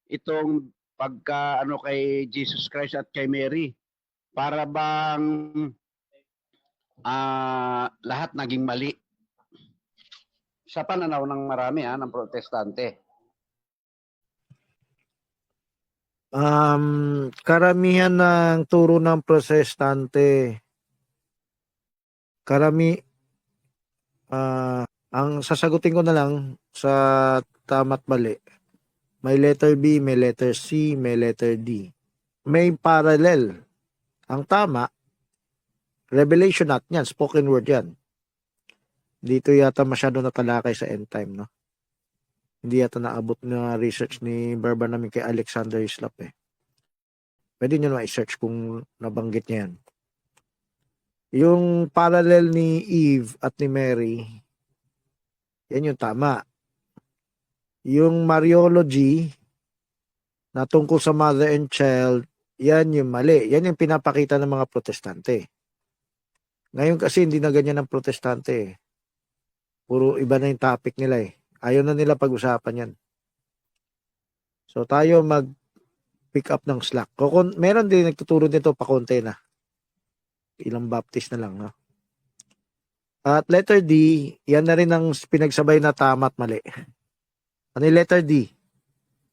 itong pagka kay Jesus Christ at kay Mary. Para bang lahat naging mali. Sa pananaw ng marami ng protestante. Karamihan ng turo ng protestante, ang sasagutin ko na lang sa tama't mali. May letter B, may letter C, may letter D. May parallel. Ang tama, revelation natin yan, spoken word yan. Dito yata masyado natalakay sa end time, no? Hindi yata naabot na research ni Barba namin kay Alexander Hislop eh. Pwede nyo na i-search kung nabanggit niya yan. Yung parallel ni Eve at ni Mary, yan yung tama. Yung Mariology na tungkol sa mother and child, yan yung mali. Yan yung pinapakita ng mga protestante. Ngayon kasi hindi na ganyan ang protestante eh. Puro iba na yung topic nila eh. Ayaw na nila pag-usapan yan. So tayo mag-pick up ng slack. Meron din nagtuturo dito pa konti na. Ilang baptist na lang. No? At letter D, yan na rin ang pinagsabay na tama at mali. Ano yung letter D?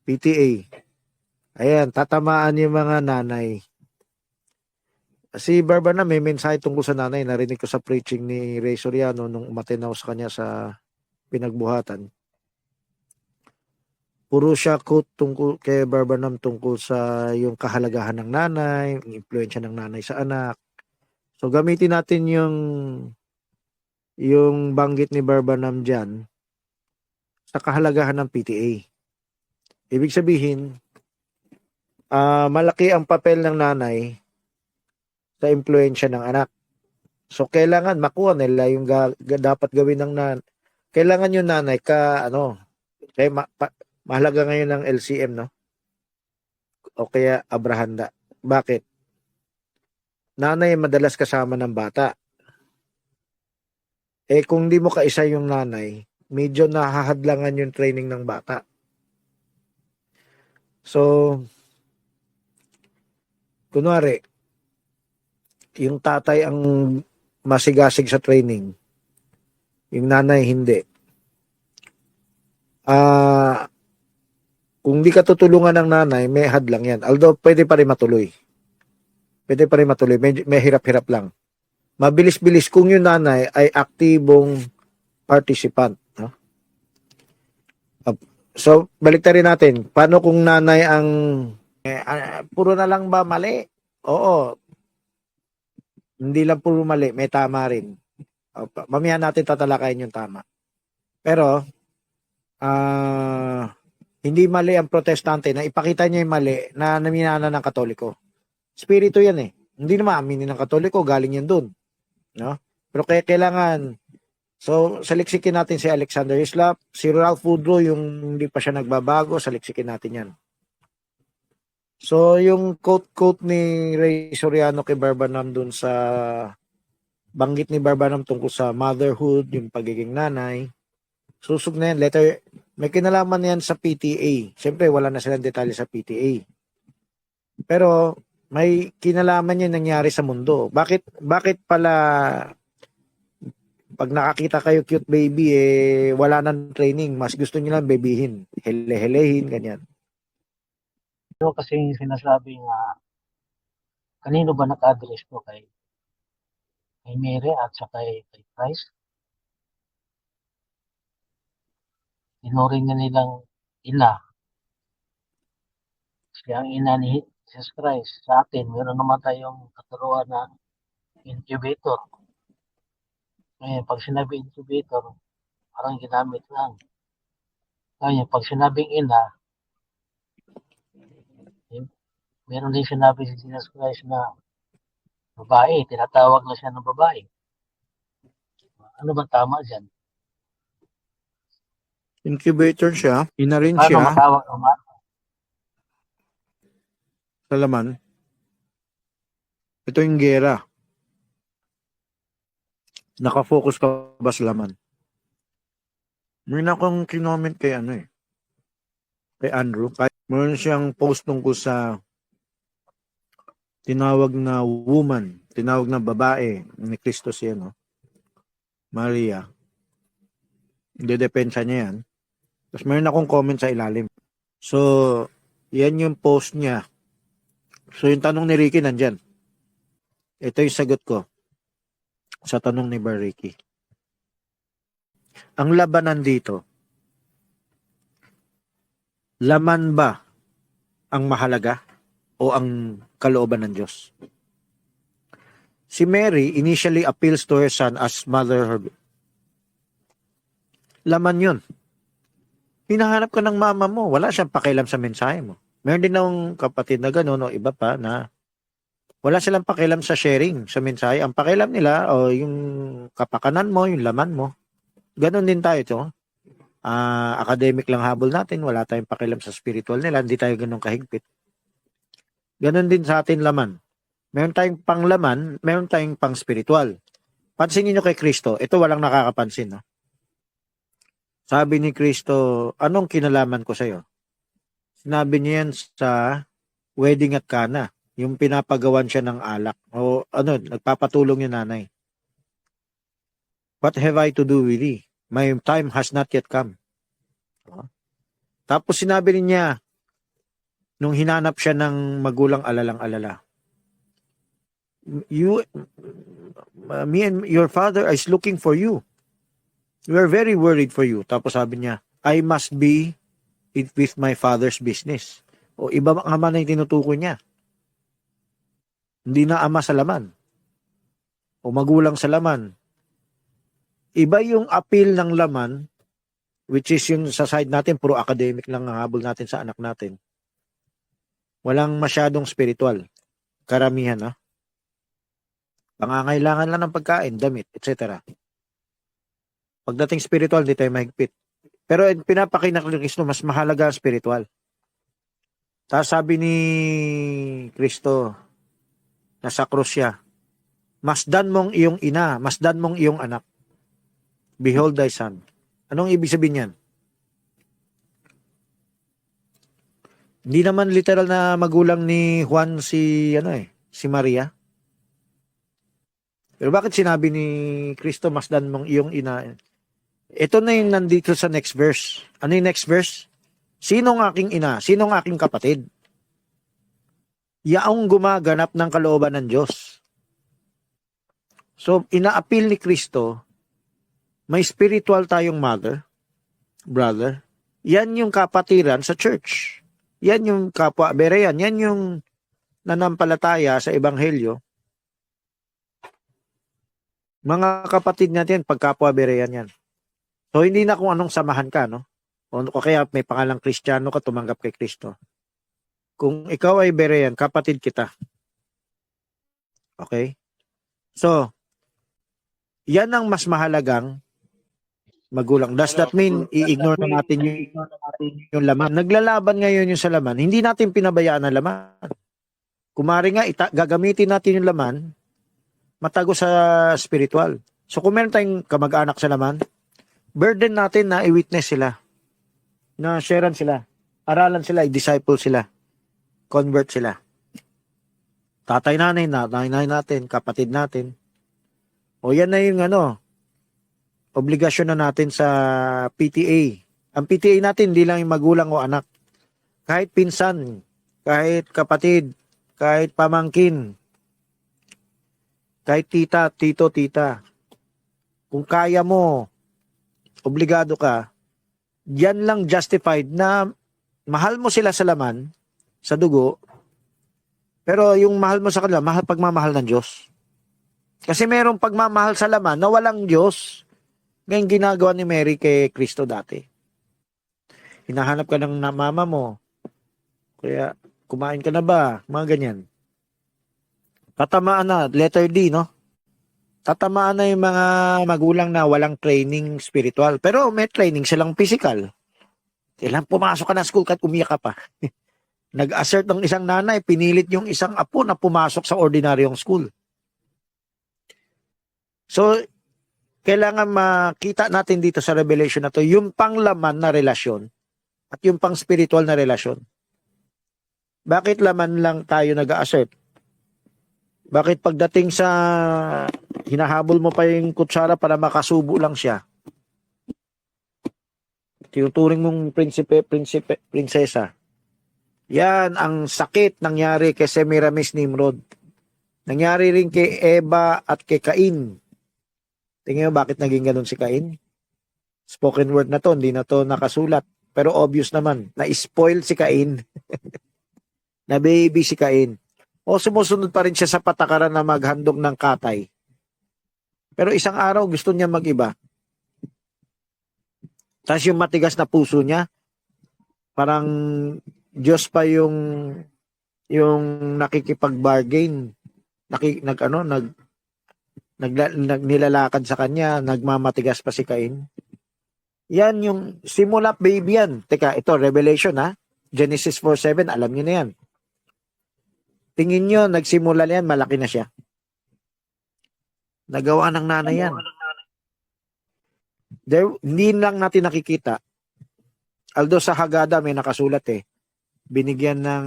PTA. Ayan, tatamaan yung mga nanay. Si Barba na may mensahe tungkol sa nanay. Narinig ko sa preaching ni Ray Soriano nung umatinaw sa kanya sa pinagbuhatan. Puro siya quote tungkol kay Barbanam tungkol sa yung kahalagahan ng nanay, yung impluwensya ng nanay sa anak. So gamitin natin yung banggit ni Barbanam dyan sa kahalagahan ng PTA. Ibig sabihin, malaki ang papel ng nanay sa impluwensya ng anak. So kailangan makuha nila yung dapat gawin ng nanay. Kailangan yung nanay kaya mahalaga ngayon ng LCM, no? O kaya Abrahanda. Bakit? Nanay madalas kasama ng bata. Kung di mo kaisa yung nanay, medyo nahahadlangan yung training ng bata. So, kunwari, yung tatay ang masigasig sa training, yung nanay hindi. Kung di ka tutulungan ng nanay, may hadlang yan. Although, pwede pa rin matuloy. May hirap-hirap lang. Mabilis-bilis kung yung nanay ay aktibong participant. No? So, balik rin natin. Paano kung nanay ang puro na lang ba mali? Oo. Hindi lang puro mali, may tama rin. Mamaya natin tatalakayin yung tama. Pero, hindi mali ang protestante na ipakita niya yung mali na naminana ng Katoliko. Spirito yan eh. Hindi naman aminin ng Katoliko, galing yan doon. No? Pero kaya kailangan, so saliksikin natin si Alexander Hislop, si Ralph Woodrow, yung hindi pa siya nagbabago, saliksikin natin yan. So yung quote ni Ray Soriano kay Barbanam doon sa banggit ni Barbanam tungkol sa motherhood, yung pagiging nanay, susog na yan, letter, may kinalaman yan sa PTA. Siyempre, wala na silang detalye sa PTA. Pero, may kinalaman yan nangyari sa mundo. Bakit pala, pag nakakita kayo cute baby, wala nang training, mas gusto nyo lang bebihin, hele-helehin, ganyan. Ito kasi yung sinasabi nga, kanino ba naka-address to kay Mary at sa kay Christ? Tinuring na nilang ina. Siya ang ina ni Jesus Christ. Sa atin, meron naman tayong katuruan na incubator. Ngayon, pag sinabi incubator, parang ginamit lang. Ngayon, pag sinabing ina, meron din sinabi si Jesus Christ na babae, tinatawag na siya ng babae. Ano ba tama dyan? Incubator siya, ina rin Paano siya matawag sa laman. Ito yung gera. Nakafocus ka ba sa laman? Meron akong kinoment kay kay Andrew. Meron siyang post tungkol sa tinawag na woman, tinawag na babae ni Kristo siya, no? Maria. Dedepensa niya yan. Tapos meron akong comment sa ilalim. So, yan yung post niya. So, yung tanong ni Ricky nandyan. Ito yung sagot ko sa tanong ni Bar Ricky. Ang labanan dito, laman ba ang mahalaga o ang kalooban ng Diyos? Si Mary initially appeals to her son as mother. Laman yun. Hinahanap ka ng mama mo. Wala siyang pakialam sa mensahe mo. Meron din ng kapatid na gano'n o iba pa na wala silang pakialam sa sharing, sa mensahe. Ang pakialam nila o yung kapakanan mo, yung laman mo. Ganon din tayo ito. Academic lang habol natin. Wala tayong pakialam sa spiritual nila. Hindi tayo ganun kahigpit. Ganon din sa atin laman. Meron tayong panglaman, meron tayong pang spiritual. Pansinin nyo kay Kristo, ito walang nakakapansin. No? Sabi ni Kristo, anong kinalaman ko sa'yo? Sinabi niya yan sa wedding at Cana. Yung pinapagawan siya ng alak. O nagpapatulong yung nanay. What have I to do with thee? My time has not yet come. Tapos sinabi niya, nung hinanap siya ng magulang alalang-alala, me and your father is looking for you. We are very worried for you. Tapos sabi niya, I must be with my father's business. O iba ama na yung tinutukoy niya. Hindi na ama sa laman. O magulang sa laman. Iba yung appeal ng laman, which is yung sa side natin, puro academic lang ang habol natin sa anak natin. Walang masyadong spiritual. Karamihan, ha? Pangangailangan lang ng pagkain, damit, etc. Pagdating spiritual, di tayo mahigpit. Pero pinapakinak ni Kristo, mas mahalaga ang spiritual. Tapos sabi ni Kristo, nasa krus siya, masdan mong iyong ina, masdan mong iyong anak. Behold thy son. Anong ibig sabihin yan? Hindi naman literal na magulang ni Juan si Maria. Pero bakit sinabi ni Kristo, masdan mong iyong ina? Ito na yung nandito sa next verse. Ano yung next verse? Sinong aking ina? Sinong aking kapatid? Yaong gumaganap ng kalooban ng Diyos. So, ina-appeal ni Kristo, may spiritual tayong mother, brother. Yan yung kapatiran sa church. Yan yung kapwa Berean. Yan yung nanampalataya sa Ebanghelyo. Mga kapatid natin, pagkapwa Berean yan. So, hindi na kung anong samahan ka, no? O kaya may pangalang Kristiyano ka, tumanggap kay Kristo. Kung ikaw ay Berean, kapatid kita. Okay? So, yan ang mas mahalagang magulang. Does that mean i-ignore na natin yung laman? Naglalaban ngayon yung sa laman. Hindi natin pinabayaan ang laman. Kumari nga, gagamitin natin yung laman, matago sa spiritual. So kung meron tayong kamag-anak sa laman, burden natin na i-witness sila, na sharean sila, aralan sila, i-disciple sila, convert sila. Tatay, nanay natin, kapatid natin. O yan na yung obligasyon na natin sa PTA. Ang PTA natin, hindi lang yung magulang o anak. Kahit pinsan, kahit kapatid, kahit pamangkin, kahit tita, tito, tita. Kung kaya mo, obligado ka, yan lang justified na mahal mo sila sa laman, sa dugo, pero yung mahal mo sa kanila, pagmamahal ng Diyos. Kasi merong pagmamahal sa laman na walang Diyos. Ngayon ginagawa ni Mary kay Kristo dati. Hinahanap ka ng mama mo. Kaya, kumain ka na ba? Mga ganyan. Tatamaan na, letter D, no? Tatamaan na yung mga magulang na walang training spiritual. Pero may training silang physical. Kailan pumasok ka na school kahit umiyak ka pa. Nag-assert ng isang nanay, pinilit yung isang apo na pumasok sa ordinaryong school. So, kailangan makita natin dito sa revelation na to, yung panglaman na relasyon at yung pang spiritual na relasyon. Bakit laman lang tayo nag-assert? Bakit pagdating sa hinahabol mo pa yung kutsara para makasubo lang siya? Tinuturing mong prinsesa. Yan ang sakit nangyari kay Semiramis Nimrod. Nangyari rin kay Eva at kay Cain. Tingnan mo bakit naging ganun si Cain? Spoken word na to, hindi na to nakasulat. Pero obvious naman, na-spoil si Cain. Na baby si Cain. O sumusunod pa rin siya sa patakaran na maghandog ng katay. Pero isang araw gusto niya mag-iba. Tapos yung matigas na puso niya, parang Diyos pa yung nakikipag-bargain. Nilalakad sa kanya, nagmamatigas pa si Cain. Yan yung simula baby yan. Teka, ito Revelation ha. Genesis 4:7, alam niyo na yan. Tingin nyo, nagsimula yan, malaki na siya. Nagawa ng nanay yan. Hindi lang natin nakikita. Although sa Haggadah may nakasulat binigyan ng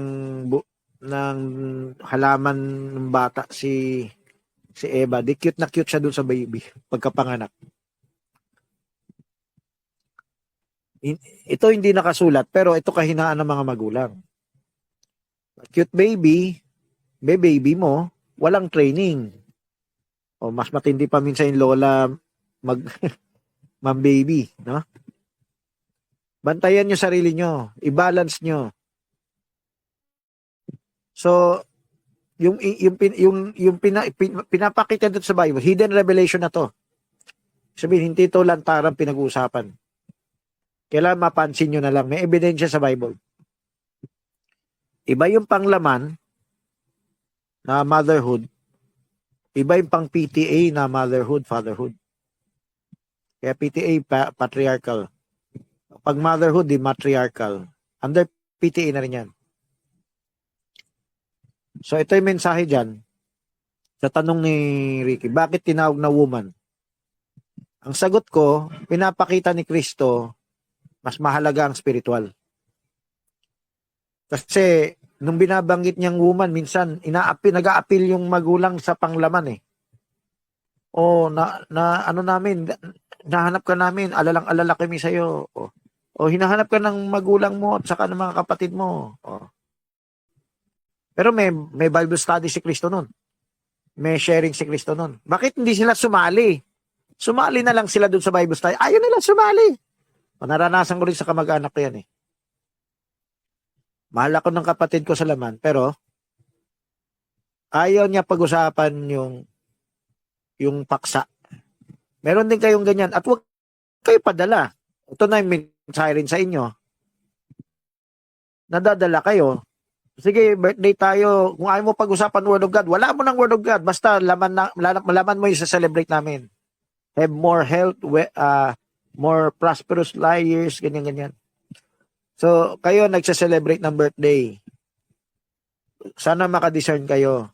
halaman ng bata si Eva. Di cute na cute siya dun sa baby pagkapanganak. Ito hindi nakasulat pero ito kahinaan ng mga magulang. Cute baby mo, walang training. O mas matindi pa minsan yung lola ma'am baby, no? Bantayan nyo sarili nyo, i-balance nyo. So, yung pinapakita dito sa Bible, hidden revelation na to. Sabihin, hindi ito lantarang pinag-uusapan. Kailangan mapansin nyo na lang, may ebidensya sa Bible. Iba yung panglaman na motherhood, iba yung pang PTA na motherhood, fatherhood. Kaya PTA, patriarchal. Pag motherhood, di matriarchal. Under PTA na rin yan. So ito yung mensahe dyan sa tanong ni Ricky, bakit tinawag na woman? Ang sagot ko, pinapakita ni Kristo, mas mahalaga ang spiritual. Kasi nung binabanggit niyang woman, minsan nag-a-appeal yung magulang sa panglaman nahanap ka namin, alalang-alala kami sa'yo. O hinahanap ka ng magulang mo at saka ng mga kapatid mo. Pero may Bible study si Kristo nun. May sharing si Kristo nun. Bakit hindi sila sumali? Sumali na lang sila dun sa Bible study. Ayaw nila sumali. Naranasan ko rin sa kamag-anak ko yan Mahal ako ng kapatid ko sa laman, pero ayaw niya pag-usapan yung paksa. Meron din kayong ganyan. At huwag kayo padala. Ito na yung mensahe rin sa inyo. Nadadala kayo, Sige, birthday tayo. Kung ayaw mo pag-usapan Word of God, wala mo ng Word of God. Basta malaman mo yung sa-celebrate namin. Have more health, more prosperous years, ganyan-ganyan. So, kayo nagsa-celebrate ng birthday. Sana makadiscern kayo.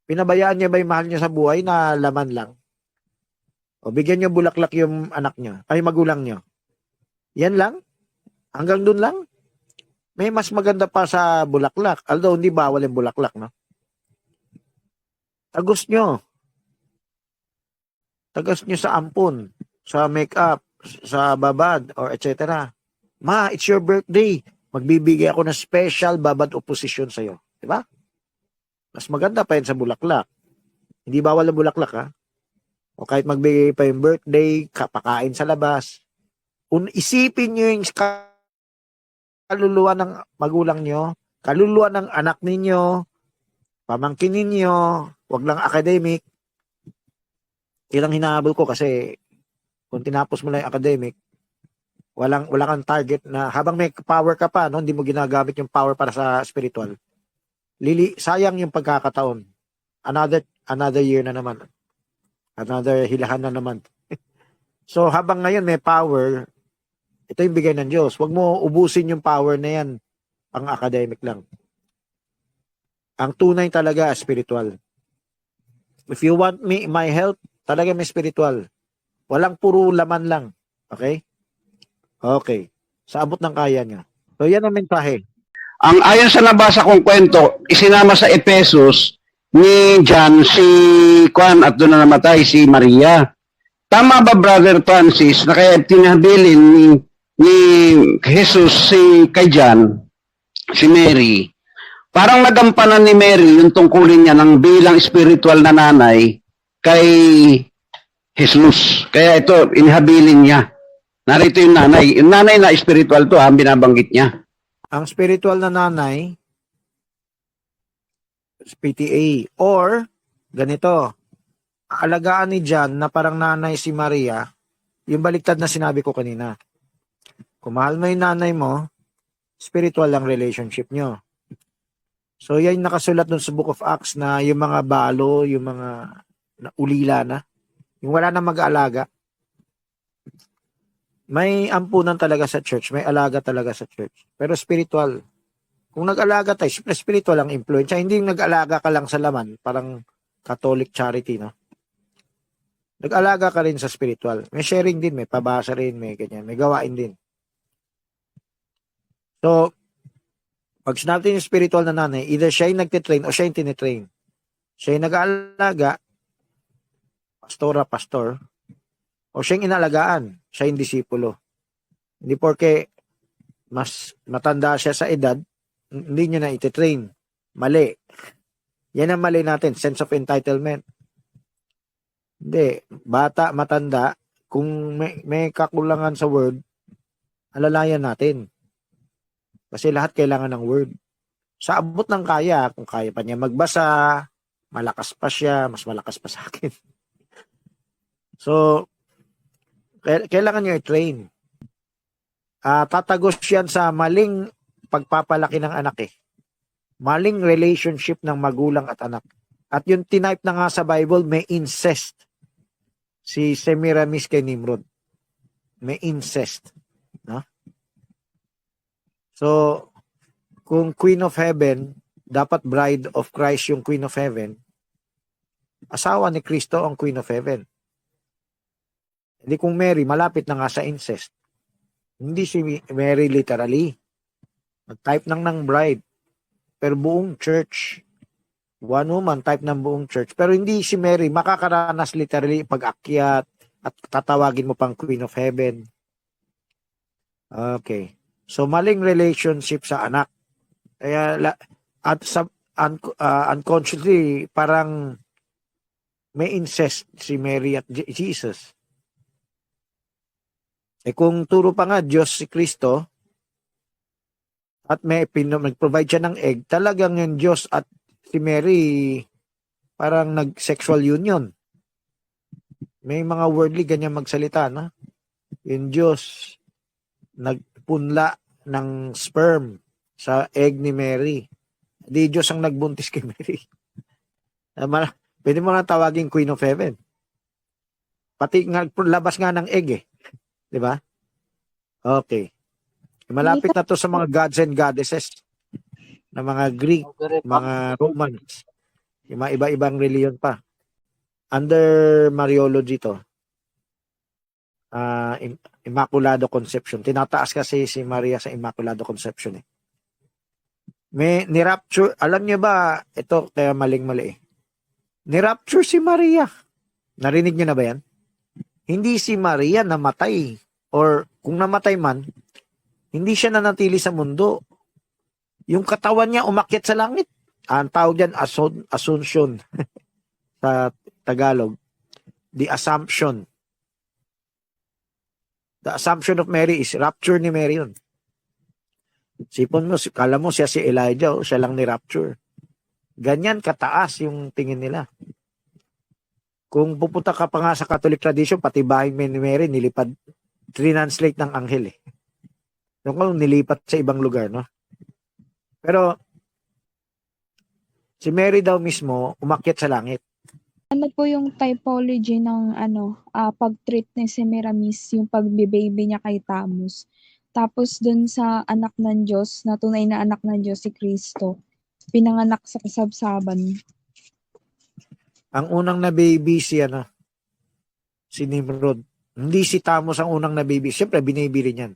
Pinabayaan niyo ba yung mahal niyo sa buhay na laman lang? O bigyan niyo bulaklak yung anak niyo, ay magulang niyo. Yan lang? Hanggang dun lang? May mas maganda pa sa bulaklak. Although hindi bawal yung bulaklak, no? Tagos nyo. Tagos nyo sa ampon, sa makeup, sa babad, or etc. Ma, it's your birthday. Magbibigay ako ng special babad opposition sa'yo. Diba? Mas maganda pa yun sa bulaklak. Hindi bawal ang bulaklak, ha? O kahit magbigay pa yung birthday, kapakain sa labas. Isipin nyo yung kaluluwa ng magulang nyo, kaluluwa ng anak ninyo, pamangkin ninyo, wag lang academic. Ilang hinahabol ko kasi kung tinapos mo lang yung academic, wala kang target na habang may power ka pa, no, hindi mo ginagamit yung power para sa spiritual. Sayang yung pagkakataon. Another year na naman. Another hilahan na naman. So habang ngayon may power, ito yung bigay ng Diyos. Huwag mo ubusin yung power na yan. Ang academic lang. Ang tunay talaga, spiritual. If you want my help, talaga may spiritual. Walang puro laman lang. Okay? Okay. Sa abot ng kaya niya. So yan ang mensahe. Ang ayon sa nabasa kong kwento, isinama sa Ephesus ni John si Juan at doon na namatay si Maria. Tama ba, Brother Francis, na kaya tinabilin ni Jesus kay John, si Mary, parang nagampanan ni Mary yung tungkulin niya ng bilang spiritual na nanay kay Jesus. Kaya ito, inihabilin niya. Narito yung nanay. Yung nanay na spiritual to, binabanggit niya. Ang spiritual na nanay, PTA, or ganito, aalagaan ni John na parang nanay si Maria, yung baliktad na sinabi ko kanina. Kung mahal mo yung nanay mo, spiritual lang relationship nyo. So, yan nakasulat dun sa Book of Acts na yung mga balo, yung mga ulila na, yung wala na mag-aalaga. May ampunan talaga sa church, may alaga talaga sa church. Pero spiritual. Kung nag-alaga tayo, spiritual ang influensya. Hindi yung nag-alaga ka lang sa laman, parang Catholic charity, no? Nag-alaga ka rin sa spiritual. May sharing din, may pabasa rin, may ganyan, may gawain din. So, pag sinabi yung spiritual na nanay, either siya yung nagtitrain o siya yung tinitrain. Siya yung nag-aalaga, pastor, o siya yung inalagaan, siya yung disipulo. Hindi porke mas matanda siya sa edad, hindi niya na ititrain. Mali. Yan ang mali natin, sense of entitlement. Hindi, bata, matanda, kung may kakulangan sa word, alalayan natin. Kasi lahat kailangan ng word. Sa abot ng kaya, kung kaya pa niya magbasa, malakas pa siya, mas malakas pa sa akin. So, kailangan niya i-train. Tatagos yan sa maling pagpapalaki ng anak eh. Maling relationship ng magulang at anak. At yung tinype na nga sa Bible, may incest. Si Semiramis kay Nimrod. May incest. No? So, kung Queen of Heaven, dapat Bride of Christ yung Queen of Heaven, asawa ni Kristo ang Queen of Heaven. Hindi kung Mary, malapit na nga sa incest. Hindi si Mary literally. Type ng bride. Pero buong church. One woman, type ng buong church. Pero hindi si Mary, makakaranas literally pag-akyat at tatawagin mo pang Queen of Heaven. Okay. So, maling relationship sa anak. Kaya, at unconsciously, parang may incest si Mary at Jesus. Kung turo pa nga Diyos si Kristo, at nag-provide siya ng egg, talagang yung Diyos at si Mary, parang nag-sexual union. May mga worldly ganyan magsalita, na? Yung Diyos, nagpunla ng sperm sa egg ni Mary. Di Diyos ang nagbuntis kay Mary. Pwede mo nga tawagin Queen of Heaven. Pati nga, labas nga ng egg eh. Di ba? Okay. Malapit na to sa mga gods and goddesses na mga Greek, mga Romans, yung mga iba-ibang reliyon pa. Under Mariology to. Immaculado Conception. Tinataas kasi si Maria sa Immaculado Conception eh. May ni-rapture, alam niyo ba, ito kaya maling-mali eh. Ni-rapture si Maria. Narinig niyo na ba yan? Hindi si Maria namatay. Or kung namatay man, hindi siya nanatili sa mundo. Yung katawan niya umakyat sa langit. Ang tawag dyan, Assumption. Sa Tagalog. The Assumption. The Assumption of Mary is rapture ni Mary yun. Sipon mo, kala mo siya si Elijah, siya lang ni rapture. Ganyan kataas yung tingin nila. Kung pupunta ka pa nga sa Catholic tradition, pati bahay ni Mary, nilipad, translate ng anghel eh. Yung nilipat sa ibang lugar, no? Pero, si Mary daw mismo, umakyat sa langit. Ano po yung typology ng pag-treat ni Semiramis, yung pagbe-baby niya kay Tamus? Tapos dun sa anak ng Diyos, na tunay na anak ng Diyos, si Kristo, pinanganak sa kasabsaban. Ang unang na baby si Nimrod. Hindi si Tamus ang unang na baby. Siyempre, binibili niyan.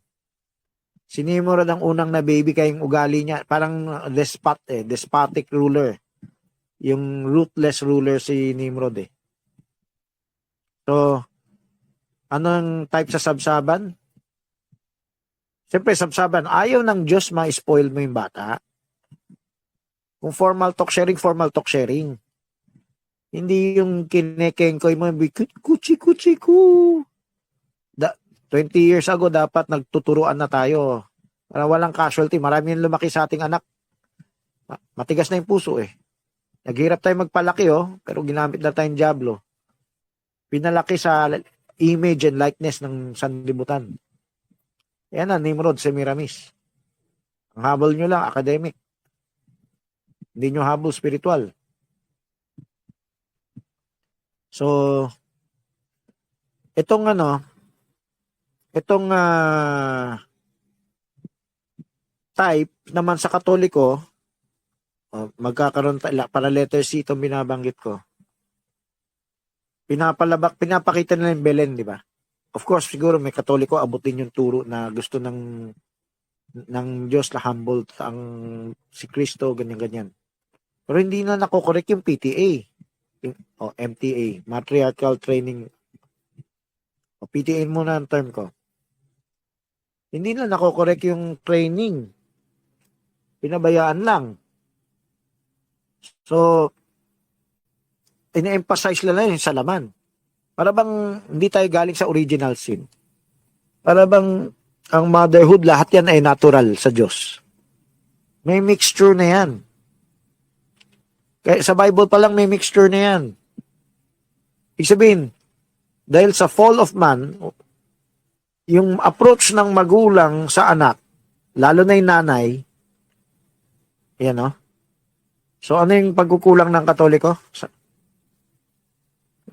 Si Nimrod ang unang na baby kayong ugali niya. Parang despotic ruler. Yung ruthless ruler si Nimrod eh. So, anong type sa sabsaban? Siyempre, sabsaban, ayaw ng Diyos ma-spoil mo yung bata. Kung formal talk sharing. Hindi yung kinekengkoy mo, kuchi ko. 20 years ago, dapat nagtuturuan na tayo. Para walang casualty. Marami yung lumaki sa ating anak. Matigas na yung puso eh. Naghirap tayo magpalaki pero ginamit na tayong diablo. Pinalaki sa image and likeness ng sanlibutan. Yan na, Nimrod, Semiramis. Ang habol nyo lang, academic. Hindi nyo habol spiritual. So, itong type naman sa Katoliko, magkakaroon para letter C itong binabanggit ko. Pinapakita nila yung Belen, di ba? Of course, siguro may Katoliko abutin yung turo na gusto ng Diyos na humble ang si Kristo, ganyan-ganyan. Pero hindi na nakokorek yung PTA o MTA, Matriarchal Training. O PTA muna ang term ko. Hindi na nakokorek yung training. Pinabayaan lang. So, ina-emphasize lang yung sa laman. Para bang hindi tayo galing sa original sin. Para bang ang motherhood, lahat yan ay natural sa Diyos. May mixture na yan. Kaya sa Bible pa lang may mixture na yan. Ibig sabihin, dahil sa fall of man, yung approach ng magulang sa anak, lalo na yung nanay, yan So ano yung pagkukulang ng Katoliko?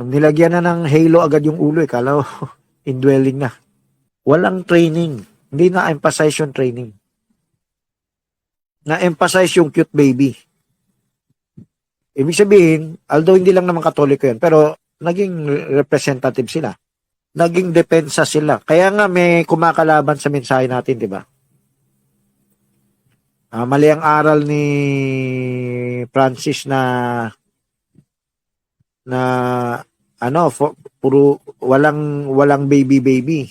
Nilagyan na ng halo agad yung ulo kala indwelling na. Walang training. Hindi na-emphasize yung training. Na-emphasize yung cute baby. Ibig sabihin, although hindi lang naman Katoliko yan, pero naging representative sila. Naging depensa sila. Kaya nga may kumakalaban sa mensahe natin, di ba? Mali ang aral ni Francis na puro walang baby.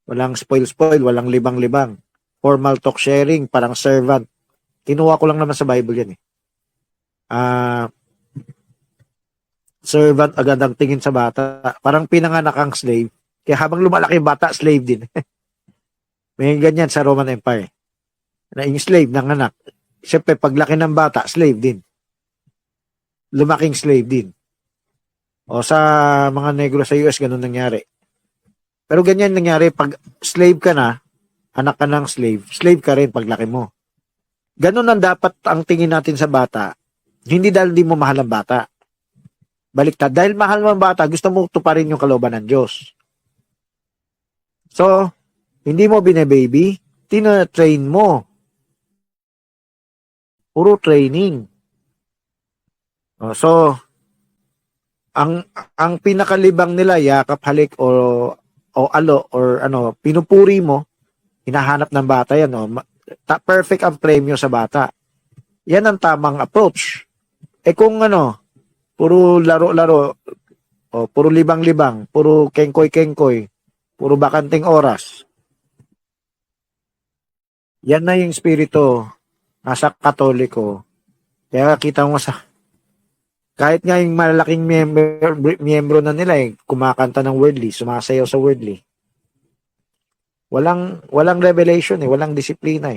Walang spoil, walang libang. Formal talk sharing, parang servant. Kinuha ko lang naman sa Bible yan eh. Servant agad ang tingin sa bata. Parang pinanganak ang slave. Kaya habang lumalaki bata, slave din. May ganyan sa Roman Empire. Na yung slave ng anak. Siyempre, paglaki ng bata, slave din. Lumaking slave din. O sa mga negro sa US, ganun nangyari. Pero ganyan nangyari, pag slave ka na, anak ka ng slave ka rin paglaki mo. Ganun ang dapat ang tingin natin sa bata. Hindi dahil di mo mahal ang bata. Baliktad. Dahil mahal mo ang bata, gusto mo tuparin yung kalooban ng Diyos. So, hindi mo bine-baby, tina-train mo. Puro training. So, ang pinakalibang nila, yakap, halik, o alo, or ano, pinupuri mo, hinahanap ng bata yan. Perfect ang premyo sa bata. Yan ang tamang approach. Kung puro laro-laro, puro libang-libang, puro kengkoy-kengkoy, puro bakanting oras, yan na yung spirito nasa Katoliko. Kaya kita mo kahit nga yung malalaking miyembro na nila kumakanta ng worldly, sumasayaw sa worldly. Walang revelation walang disiplina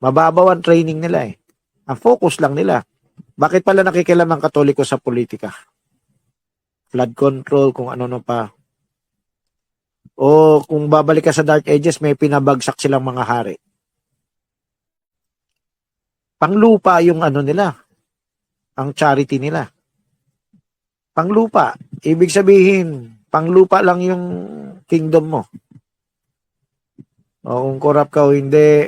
Mababaw ang training nila Ang focus lang nila. Bakit pala nakikialam ang Katoliko sa politika? Flood control, kung ano pa. O kung babalik ka sa Dark Ages, may pinabagsak silang mga hari. Panglupa yung nila. Ang charity nila. Panglupa. Ibig sabihin, panglupa lang yung kingdom mo. O kung corrupt ka o hindi,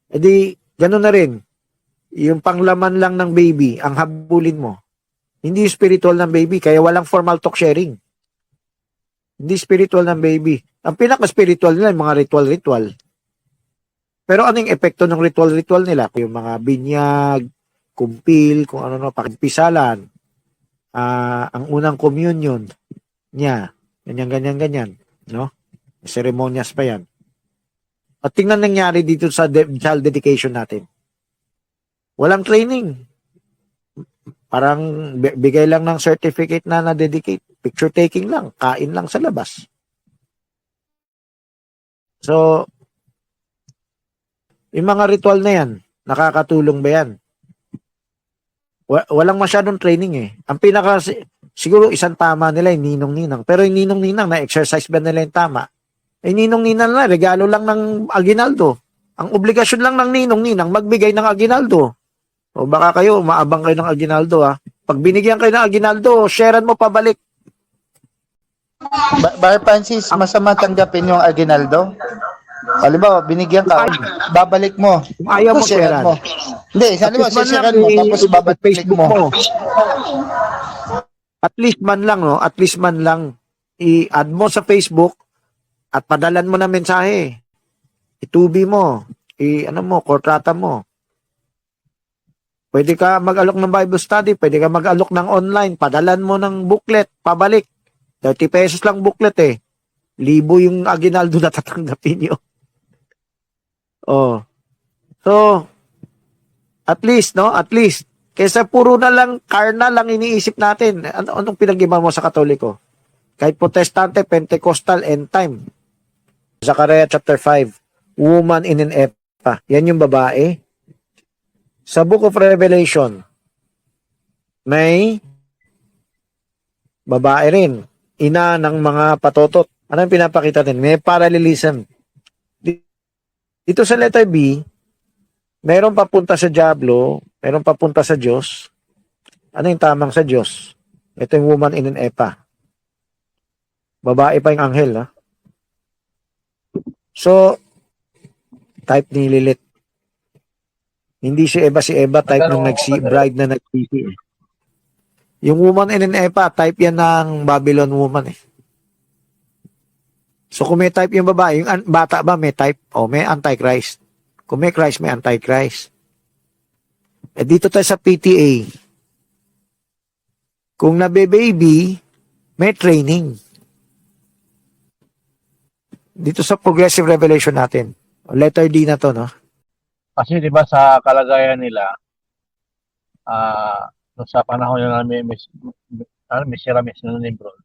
edi, gano'n na rin. Yung panglaman lang ng baby, ang habulin mo. Hindi spiritual ng baby, kaya walang formal talk sharing. Hindi spiritual ng baby. Ang pinaka-spiritual nila, yung mga ritual-ritual. Pero anong epekto ng ritual-ritual nila? Yung mga binyag, kumpil, kung pakigpisalan, ang unang communion niya, ganyan, no? Seremonyas pa yan. At tingnan nangyari dito sa child dedication natin. Walang training. Parang bigay lang ng certificate na na-dedicate. Picture taking lang. Kain lang sa labas. So, yung mga ritual na yan, nakakatulong ba yan? Walang masyadong training Ang siguro isang tama nila yung ninong-ninang. Pero yung ninong-ninang, na-exercise ba nila yung tama? Ninong-ninang na, regalo lang ng aginaldo. Ang obligasyon lang ng ninong-ninang, magbigay ng aginaldo. O baka kayo, maabang kayo ng aginaldo Pag binigyan kayo ng aginaldo, sharean mo pabalik. Bar Francis, masama tanggapin yung aginaldo? Halimbawa, binigyan ka, babalik mo. Kung ayaw mo, sharean mo. Hindi, halimbawa, sharean mo, tapos babalik mo. At least man lang, At least man lang, i-add mo sa Facebook at padalan mo na mensahe. Itubi mo. Kontrata mo. Pwede ka mag-alok ng Bible study, pwede ka mag-alok ng online, padalan mo ng booklet, pabalik. 30 pesos lang booklet Libo yung aginaldo na tatanggapin nyo. So, at least, At least. Kaysa puro na lang, carnal lang iniisip natin. Anong pinag-iba mo sa Katoliko? Kahit Protestante, Pentecostal, end time. Zechariah chapter 5, woman in an epa. Yan yung babae. Sa Book of Revelation, may babae rin. Ina ng mga patotot. Ano yung pinapakita din? May parallelism. Dito sa letter B, mayroon papunta sa Diablo, mayroon papunta sa Diyos. Ano yung tamang sa Diyos? Ito yung woman in an epa. Babae pa yung anghel, So, type ni Lilith. Hindi si Eva type ng bride na nagsisi. Yung woman in an epa, type yan ng Babylon woman So kung may type yung babae, yung bata ba may type? May Antichrist. Kung may Christ, may Antichrist. Dito tayo sa PTA. Kung nabe-baby, may training. Dito sa Progressive Revelation natin. Letter D na to, Kasi 'di ba sa kalagayan nila sa panahon na may Mesiramis na Nimrod.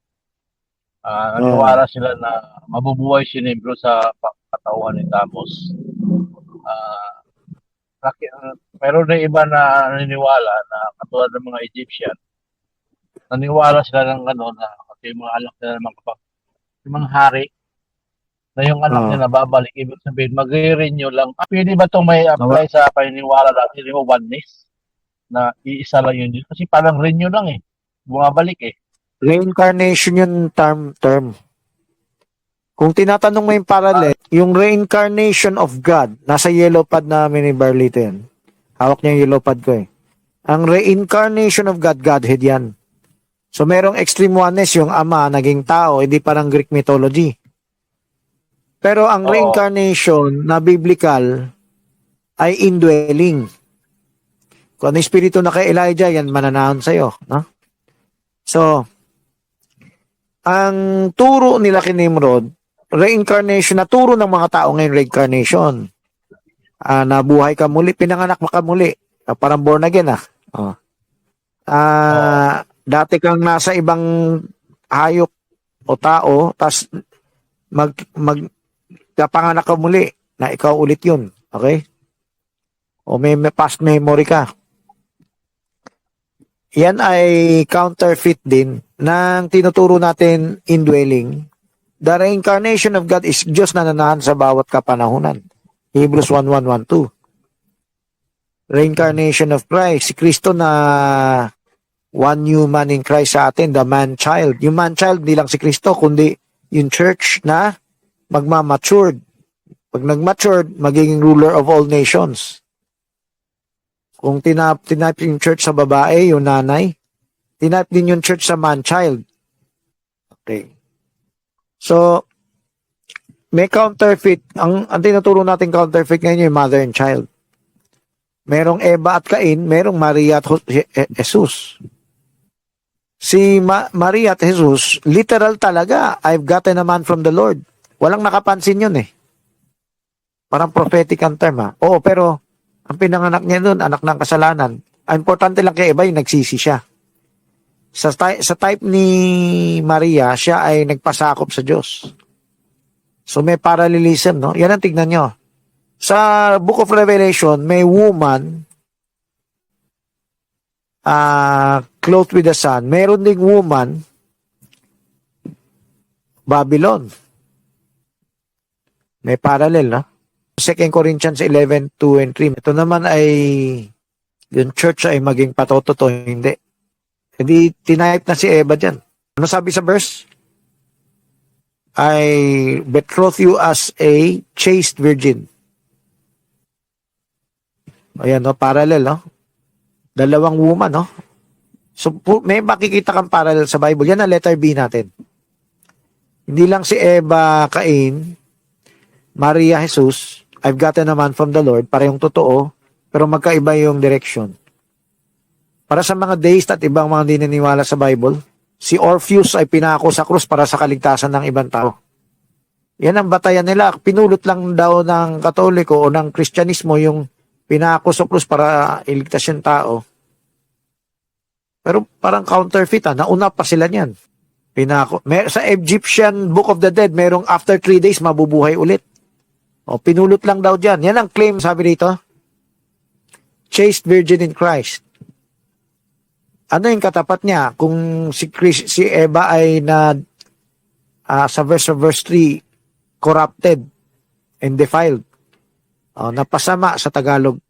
Naniwala sila na mabubuhay si Nimrod sa katawan ni Tamos. Pero na iba na naniniwala na katulad ng mga Egyptian, naniwala sila ng na kasi mga anak nila ng mga hari na yung anak Oo. niya na babalik, ibig sabihin, magre-renew lang. Pwede ba itong may apply sa paniniwala natin yung oneness? Na iisa lang yun. Kasi parang renew lang eh. Bumabalik eh. Reincarnation yung term. Kung tinatanong mo yung parallel, yung reincarnation of God, nasa yellow pad na mini Barlito yan. Hawak niya yung yellow pad ko eh. Ang reincarnation of God, Godhead yan. So merong extreme oneness, yung ama, naging tao, hindi parang Greek mythology. Pero ang Oo. reincarnation na biblical ay indwelling. Kung ano yung espiritu na kay Elijah, yan mananahan sa'yo. No? So, ang turo nila kay Nimrod, reincarnation, na turo ng mga tao ngayon, reincarnation. Nabuhay ka muli, pinanganak ka muli. Parang born again Oh. Dati kang nasa ibang hayop o tao, tas panganak ka muli na ikaw ulit yun. Okay? O may past memory ka. Yan ay counterfeit din ng tinuturo natin indwelling. The reincarnation of God is Diyos na nananahan sa bawat kapanahunan. Hebrews 1:1-1-2. Reincarnation of Christ. Si Kristo na one human in Christ sa atin, the man-child. Yung man-child, hindi lang si Kristo, kundi yung church na magmamatured. Pag nag-matured, magiging ruler of all nations. Kung tinap yung church sa babae, yung nanay, tinap din yung church sa man-child. Okay. So, may counterfeit. Ang tinuturo natin counterfeit ngayon yung mother and child. Merong Eva at Cain, merong Maria at Jesus. Si Maria at Jesus, literal talaga, I've gotten a man from the Lord. Walang nakapansin yun eh. Parang prophetic ang term Oo, pero ang pinanganak niya doon, anak ng kasalanan. Ang importante lang kay Eva, yung nagsisi siya. Sa type ni Maria, siya ay nagpasakop sa Diyos. So may parallelism, no? Yan ang tignan nyo. Sa Book of Revelation, may woman clothed with the sun. Meron ding woman, Babylon. May parallel, no? 2 Corinthians 11:2 and 3. Ito naman ay yung church ay maging patototo, hindi. Hindi tinype na si Eva dyan. Ano sabi sa verse? I betroth you as a chaste virgin. Ayan, no? Parallel, no? Dalawang woman, no? So, may makikita kang parallel sa Bible. Yan ang letter B natin. Hindi lang si Eva, Cain, Maria, Jesus, I've gotten a man from the Lord, parehong totoo, pero magkaiba yung direction. Para sa mga deist at ibang mga hindi naniniwala sa Bible, si Orpheus ay pinako sa krus para sa kaligtasan ng ibang tao. Yan ang batayan nila. Pinulot lang daw ng Katoliko o ng Kristyanismo yung pinako sa krus para iligtas yung tao. Pero parang counterfeit, nauna pa sila niyan. Sa Egyptian Book of the Dead, merong after 3 days mabubuhay ulit. O, pinulot lang daw dyan. Yan ang claim, sabi dito. Chaste virgin in Christ. Ano yung katapat niya? Kung si Eva ay sa verse 3, corrupted and defiled. Napasama sa Tagalog.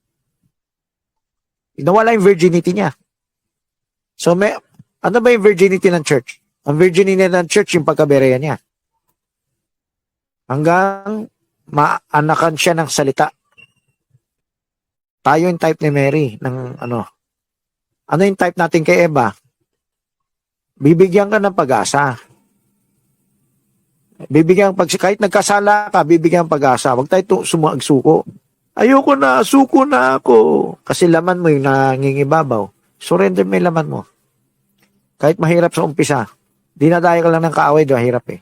Nawala yung virginity niya. So, ano ba yung virginity ng church? Ang virginity ng church, yung pagkabereya niya. Hanggang maanakan siya ng salita. Tayo yung type ni Mary ng ano yung type natin kay Eva? Bibigyan ka ng pag-asa. Kahit nagkasala ka, bibigyan ng pag-asa. Huwag tayo sumagsuko. Ayoko na, suko na ako. Kasi laman mo yung nangingibabaw. Surrender mo yung laman mo. Kahit mahirap sa umpisa. Dinadayo ka lang ng kaaway, mahirap eh.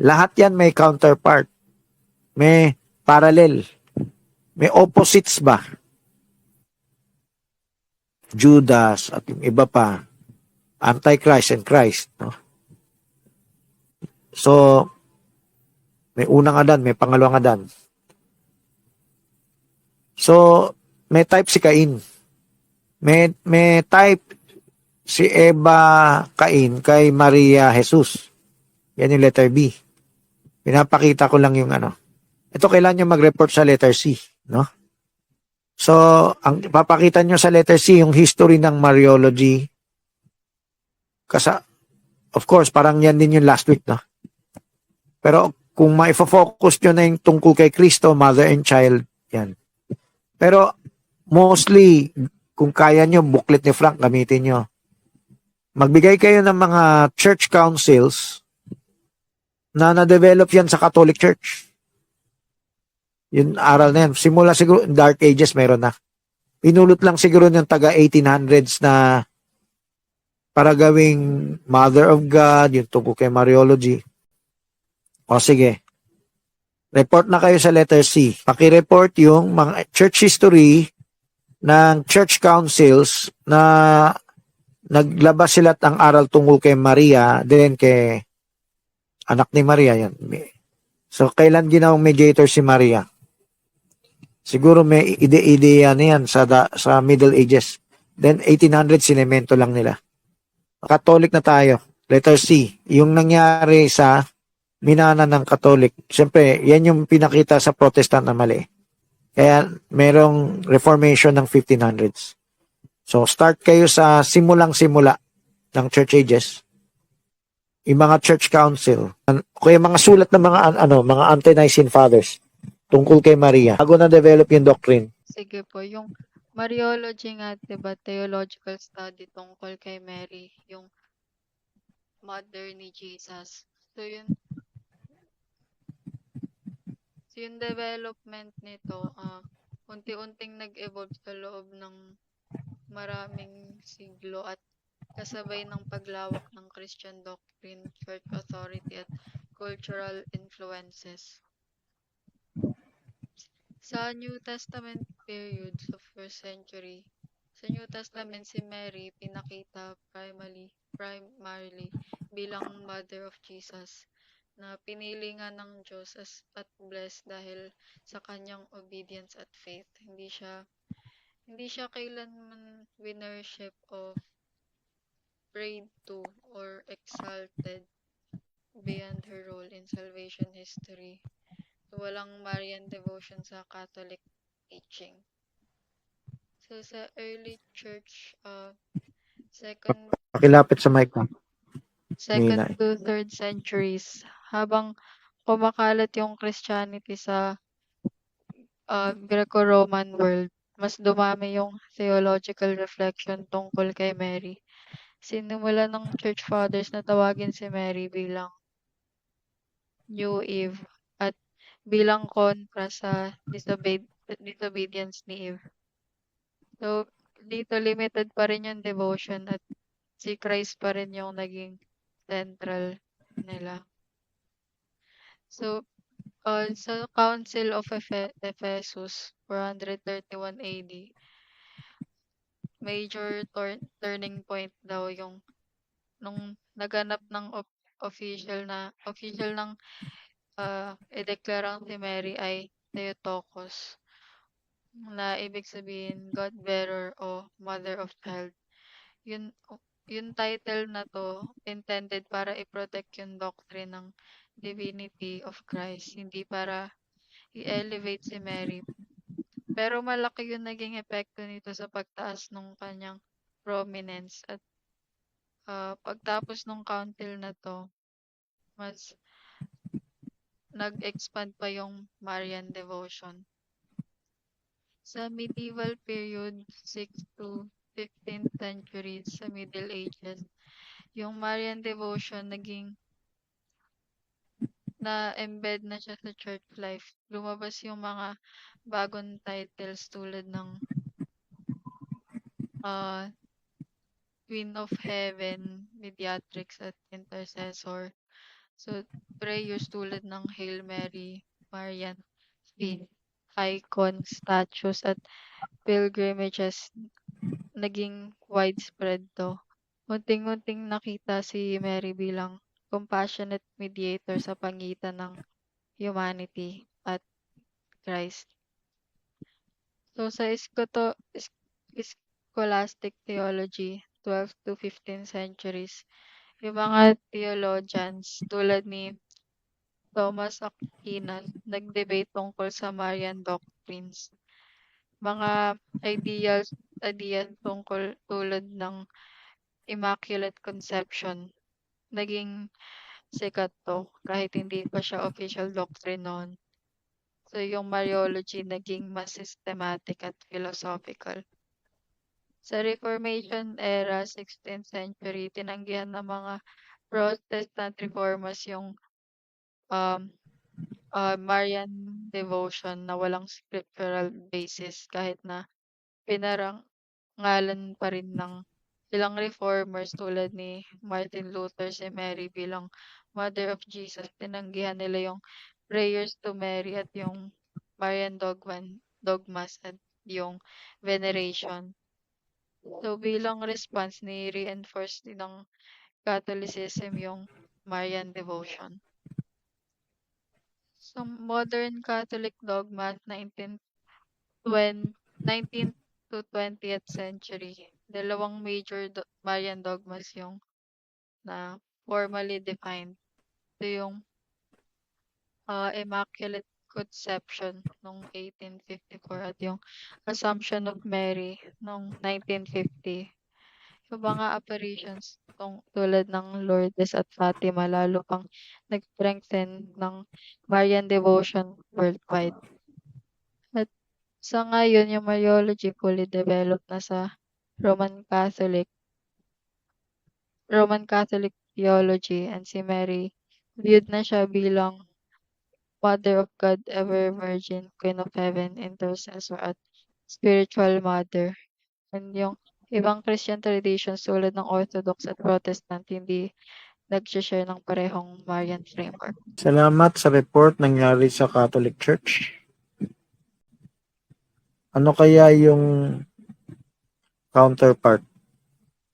Lahat yan may counterpart. May parallel. May opposites ba? Judas at yung iba pa. Antichrist and Christ. No? So, may unang Adan, may pangalawang Adan. So, may type si Cain. May type si Eva, Cain, kay Maria, Jesus. Yan yung letter B. Pinapakita ko lang yung ano. Ito kailan nyo mag-report sa letter C, no? So, ang papakita nyo sa letter C, yung history ng Mariology. Of course, parang yan din yung last week, no? Pero kung ma-focus nyo na yung tungkol kay Kristo, mother and child, yan. Pero mostly, kung kaya nyo, booklet ni Frank, gamitin nyo. Magbigay kayo ng mga church councils na na-develop yan sa Catholic Church. Yung aral na yan. Simula siguro, Dark Ages, meron na. Pinulot lang siguro yung taga 1800s na para gawing Mother of God, yung tungkol kay Mariology. O sige. Report na kayo sa letter C. Paki-report yung mga church history ng church councils na naglabas sila ang aral tungkol kay Maria, then kay anak ni Maria yan. So, kailan ginawang mediator si Maria? Siguro may ide-ideya na yan sa Middle Ages. Then, 1800, sinemento lang nila. Catholic na tayo. Letter C. Yung nangyari sa minana ng Catholic. Siyempre, yan yung pinakita sa Protestant na mali. Kaya, merong Reformation ng 1500s. So, start kayo sa simulang-simula ng Church Ages. Yung mga Church Council. Kaya mga sulat ng mga ante-Nicene Fathers tungkol kay Maria. Bago na-develop yung doctrine. Sige po, yung Mariology nga, diba, theological study tungkol kay Mary, yung mother ni Jesus. So, yung development nito, unti-unting nag-evolve sa loob ng maraming siglo at kasabay ng paglawak ng Christian doctrine, church authority at cultural influences. Sa New Testament period sa first century, sa New Testament si Mary pinakita primarily bilang mother of Jesus na pinili nga ng Diyos at blessed dahil sa kanyang obedience at faith. Hindi siya kailanman winnership of prayed to or exalted beyond her role in salvation history. Walang Marian devotion sa Catholic teaching. So sa early church, second Pakilapit sa mic mo. to third centuries, habang kumakalat yung Christianity sa Greco-Roman world, mas dumami yung theological reflection tungkol kay Mary. Sinimula ng Church Fathers na tawagin si Mary bilang New Eve at bilang kontra sa disobedience ni Eve. So, dito limited pa rin yung devotion at si Christ pa rin yung naging central nila. So, sa Council of Ephesus, 431 AD, major turning point daw yung nung naganap ng official ng ideklarang si Mary ay Theotokos, na ibig sabihin God bearer o mother of child. Yung title na to intended para i-protect yung doctrine ng divinity of Christ, hindi para i-elevate si Mary. Pero malaki yung naging epekto nito sa pagtaas ng kanyang prominence at pagtapos ng council na to, mas nag-expand pa yung Marian devotion. Sa medieval period, 6th to 15th centuries, sa Middle Ages, yung Marian devotion naging na-embed na siya sa church life. Lumabas yung mga bagong titles tulad ng Queen of Heaven, Mediatrix at Intercessor. So, prayers tulad ng Hail Mary, Marian Feet, icon, statues at pilgrimages naging widespread to. Unting-unting nakita si Mary bilang compassionate mediator sa pagitan ng humanity at Christ. So sa scholastic theology, 12th to 15th centuries, yung mga theologians tulad ni Thomas Aquinas nag-debate tungkol sa Marian doctrines. Mga ideas tungkol tulad ng Immaculate Conception. Naging sikat to kahit hindi pa siya official doctrine noon. So yung Mariology naging mas systematic at philosophical. Sa Reformation era, 16th century, tinanggihan ng mga Protestant reformers yung um, Marian devotion na walang scriptural basis kahit na pinarangalan pa rin ng ilang reformers tulad ni Martin Luther si Mary bilang Mother of Jesus. Tinanggihan nila yung prayers to Mary at yung Marian dogmas at yung veneration. So bilang response ni reinforce din ng Catholicism yung Marian devotion. So modern Catholic dogma 19th to 20th century. Dalawang major Marian dogmas yung na formally defined. Ito yung Immaculate Conception noong 1854 at yung Assumption of Mary noong 1950. Yung mga apparitions tulad ng Lourdes at Fatima lalo pang nag-strengthen ng Marian devotion worldwide. At sa ngayon, yung Mariology fully developed na sa Roman Catholic theology, and si Mary viewed na siya bilang Mother of God, ever Virgin, Queen of Heaven, Intercessor at Spiritual Mother. And yung ibang Christian traditions tulad ng Orthodox at Protestant hindi nag-share ng parehong Marian framework. Salamat sa report nangyari sa Catholic Church. Ano kaya yung counterpart?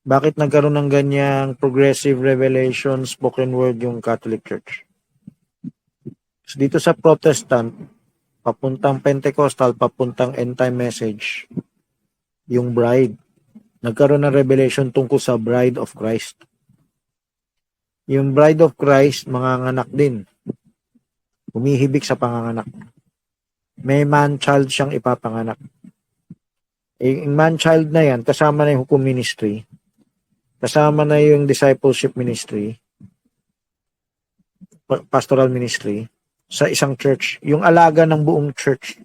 Bakit nagkaroon ng ganyang progressive revelation spoken word yung Catholic Church? So dito sa Protestant, papuntang Pentecostal, papuntang end-time message, yung bride. Nagkaroon ng revelation tungkol sa bride of Christ. Yung bride of Christ, manganganak din. Humihibik sa panganganak. May man-child siyang ipapanganak. Yung man-child na yan, kasama na yung hukom ministry, kasama na yung discipleship ministry, pastoral ministry, sa isang church. Yung alaga ng buong church.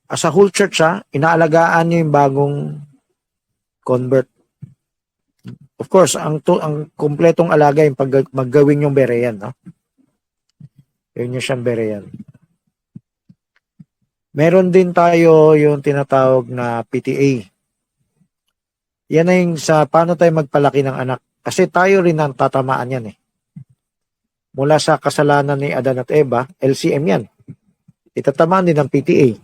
As a whole church, inaalagaan niyo yung bagong convert. Of course, ang kompletong alaga yung maggawin yung berean. No? Yun yung siyang berean. Meron din tayo yung tinatawag na PTA. Yan na yung sa paano tayo magpalaki ng anak. Kasi tayo rin ang tatamaan yan eh. Mula sa kasalanan ni Adan at Eva, LCM yan. Itatamaan din ng PTA.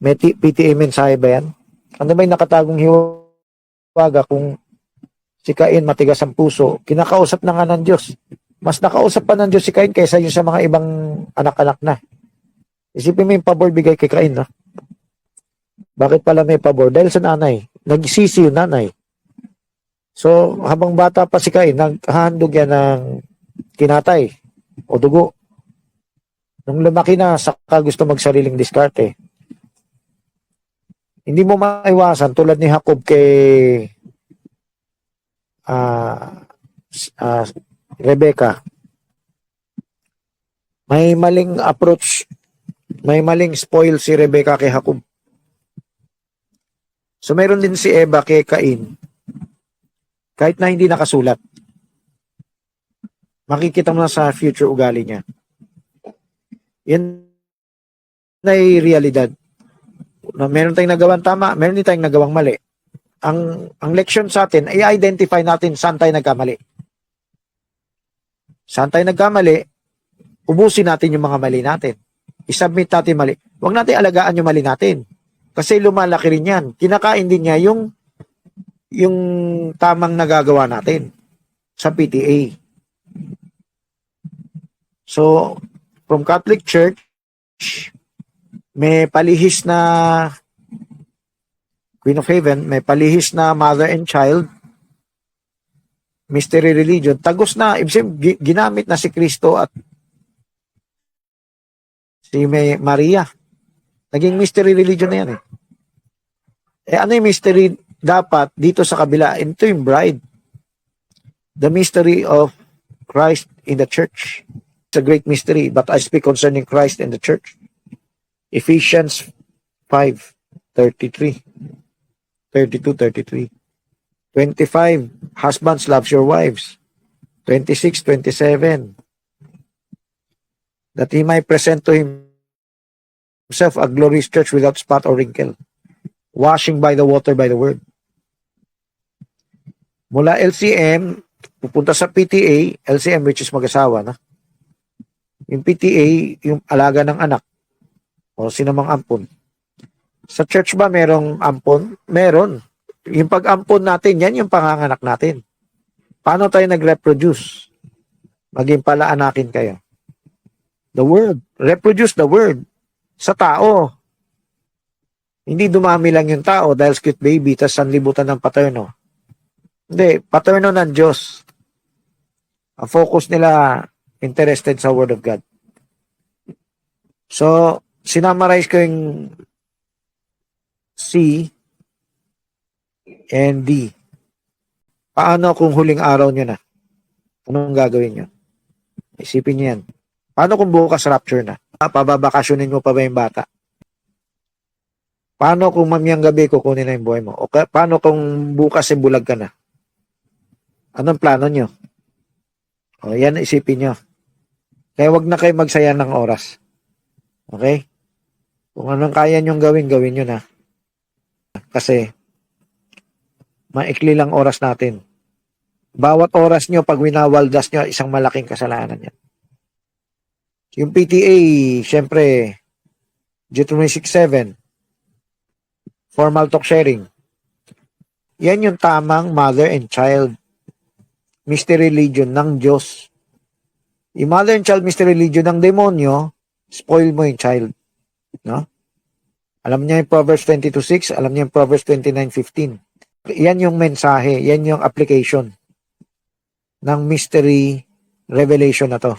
May PTA mensahe ba yan? Ano ba yung nakatagong hiwaga kung si Cain matigas ang puso, kinakausap na nga ng Diyos. Mas nakausap pa ng Diyos si Cain kaysa yung sa mga ibang anak-anak na. Isipin mo yung pabor bigay kay Cain, no? Bakit pala may pabor? Dahil sa nanay. Nagsisi yung nanay. So, habang bata pa si Cain, naghahandog yan ng kinatay o dugo. Nung lumaki na, saka gusto magsariling diskarte. Hindi mo maiwasan tulad ni Jacob kay Rebecca. May maling approach, may maling spoil si Rebecca kay Jacob. So mayroon din si Eva kay Cain. Kahit na hindi nakasulat. Makikita mo na sa future ugali niya. Yan ay realidad. Meron tayong nagawang tama, meron din tayong nagawang mali. Ang leksyon sa atin ay identify natin saan tayo nagkamali. Saan tayo nagkamali, ubusin natin yung mga mali natin. I-submit natin mali. Huwag natin alagaan yung mali natin. Kasi lumalaki rin yan. Kinakain din niya yung tamang nagagawa natin sa PTA. So, from Catholic Church, may palihis na Queen of Heaven, may palihis na Mother and Child, mystery religion, tagos na, ginamit na si Kristo at Si Maria. Naging mystery religion na yan eh. Ano yung mystery dapat dito sa kabila? Ito yung bride. The mystery of Christ in the church. It's a great mystery, but I speak concerning Christ and the church. Ephesians 5:33, 32-33. 25, husbands, loves your wives. 26, 27. That he might present to himself a glorious church without spot or wrinkle, washing by the water, by the word. Mula LCM, pupunta sa PTA, LCM which is mag-asawa, no? Yung PTA, yung alaga ng anak, o sinamang ampon. Sa church ba merong ampon? Meron. Yung pag-ampon natin, yan yung panganganak natin. Paano tayo nag-reproduce? Maging palaanakin kayo. The word. Reproduce the word. Sa tao. Hindi dumami lang yung tao dahil cute baby, tas sanlibutan ng paterno. Hindi. Paterno ng Diyos. Ang focus nila, interested sa Word of God. So, sinamarize ko yung C and D. Paano kung huling araw nyo na? Anong gagawin nyo? Isipin nyo yan. Paano kung bukas rapture na? Pababakasyonin mo pa ba yung bata? Paano kung mamayang gabi kukunin na yung buhay mo? O paano kung bukas bulag ka na? Anong plano nyo? O yan isipin nyo. Kaya wag na kayo magsayang ng oras. Okay? Kung anong kaya nyong gawin, gawin nyo na. Kasi maikli lang oras natin. Bawat oras nyo, pag winawaldas nyo, isang malaking kasalanan yan. Yung PTA, syempre, Deuteronomy 6:7, formal talk sharing. Yan yung tamang mother and child mystery religion ng Diyos. Yung mother and child mystery religion ng demonyo, spoil mo yung child. No? Alam niya yung Proverbs 22:6, alam niya yung Proverbs 29:15. Yan yung mensahe, yan yung application ng mystery revelation na to.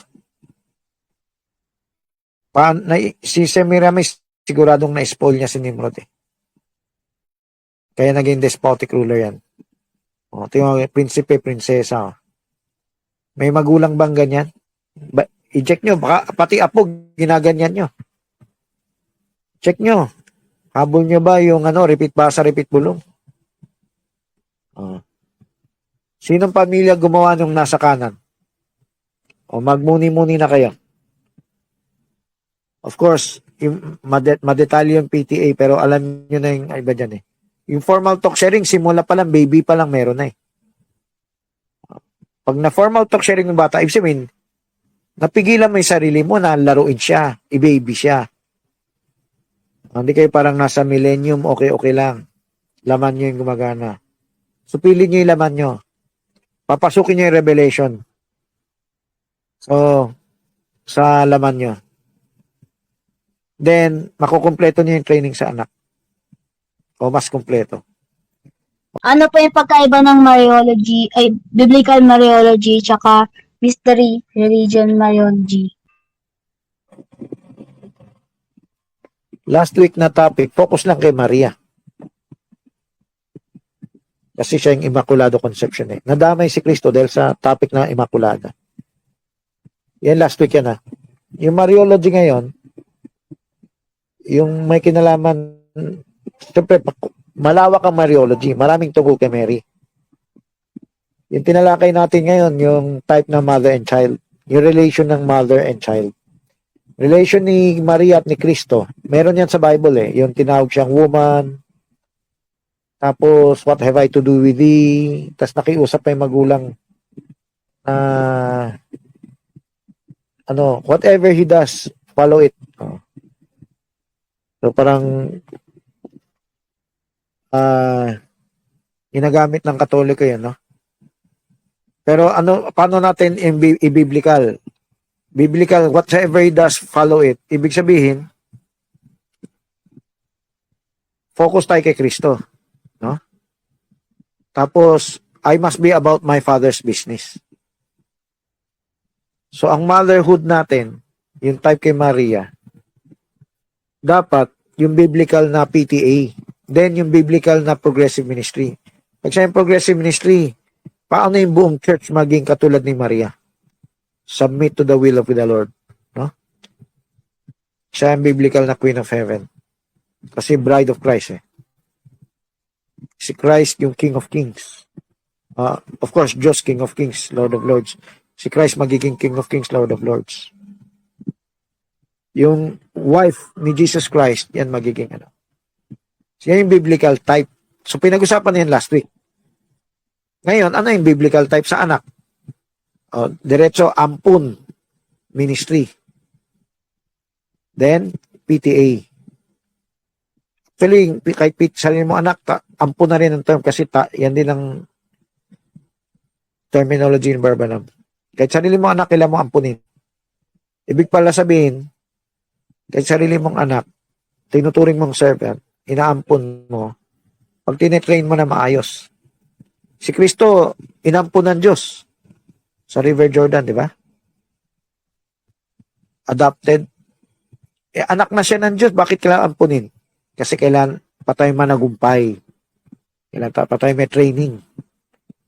Si Semiramis, siguradong na-spoil niya si Nimrod eh. Kaya naging despotic ruler yan. O, ito yung prinsipe, prinsesa. May magulang bang ganyan? I-check nyo, baka pati apo, ginaganyan nyo. Check nyo. Habol nyo ba yung repeat basa, repeat bulong? Sinong pamilya gumawa nung nasa kanan? O magmuni-muni na kayo. Of course, yung madetalye yung PTA, pero alam nyo na yung iba dyan eh. Yung formal talk sharing, simula pa lang, baby pa lang meron na eh. Pag na formal talk sharing ng bata, ibig sabihin, napigilan mo yung sarili mo na laruin siya, i-baby siya. Hindi kayo parang nasa millennium, okay lang. Laman nyo yung gumagana. Supilin nyo yung laman nyo. Papasukin nyo yung revelation. So, sa laman nyo. Then, makukumpleto nyo yung training sa anak. O mas kumpleto. Ano po yung pagkaiba ng Mariology, Biblical Mariology, tsaka Mystery Religion Mariology? Last week na topic, focus lang kay Maria. Kasi siya yung Immaculado Conception eh. Nadamay si Kristo dahil sa topic na Immaculada. Yan last week yan ha. Yung Mariology ngayon, yung may kinalaman, siyempre, malawak ang Mariology. Maraming tungkol kay Mary. Yung tinalakay natin ngayon, yung type ng mother and child. Yung relation ng mother and child. Relation ni Maria at ni Kristo. Meron yan sa Bible eh. Yung tinawag siyang woman. Tapos, what have I to do with thee? Tapos nakiusap pa yung magulang whatever he does, follow it. So parang ginagamit ng Katoliko yan, no? Pero paano natin i-biblical? Biblical, whatever he does, follow it. Ibig sabihin, focus tayo kay Kristo, no? Tapos, I must be about my Father's business. So, ang motherhood natin, yung type kay Maria, dapat yung biblical na PTA, then yung biblical na progressive ministry. Pag siya yung progressive ministry, paano yung buong church maging katulad ni Maria? Submit to the will of the Lord. No? Siya yung biblical na Queen of Heaven. Kasi bride of Christ eh. Si Christ yung King of Kings. Of course, Diyos King of Kings, Lord of Lords. Si Christ magiging King of Kings, Lord of Lords. Yung wife ni Jesus Christ, yan magiging ano. Yan yung biblical type. So pinag-usapan na yan last week. Ngayon, ano yung biblical type sa anak? Diretso ampun ministry. Then, PTA. Actually, kahit sarili mo anak, ampun na rin ang term kasi yan din ang terminology in Barbanam. Kahit sarili mo anak, kailangan mo ampunin. Ibig pala sabihin, kahit sarili mong anak, tinuturing mong servant, inaampun mo, pag tinetrain mo na maayos. Si Kristo, inampun ng Diyos sa River Jordan, di ba? Adopted. Anak na siya ng Diyos, bakit kailangan ampunin? Kasi kailangan patay managumpay. Kailangan patay may training.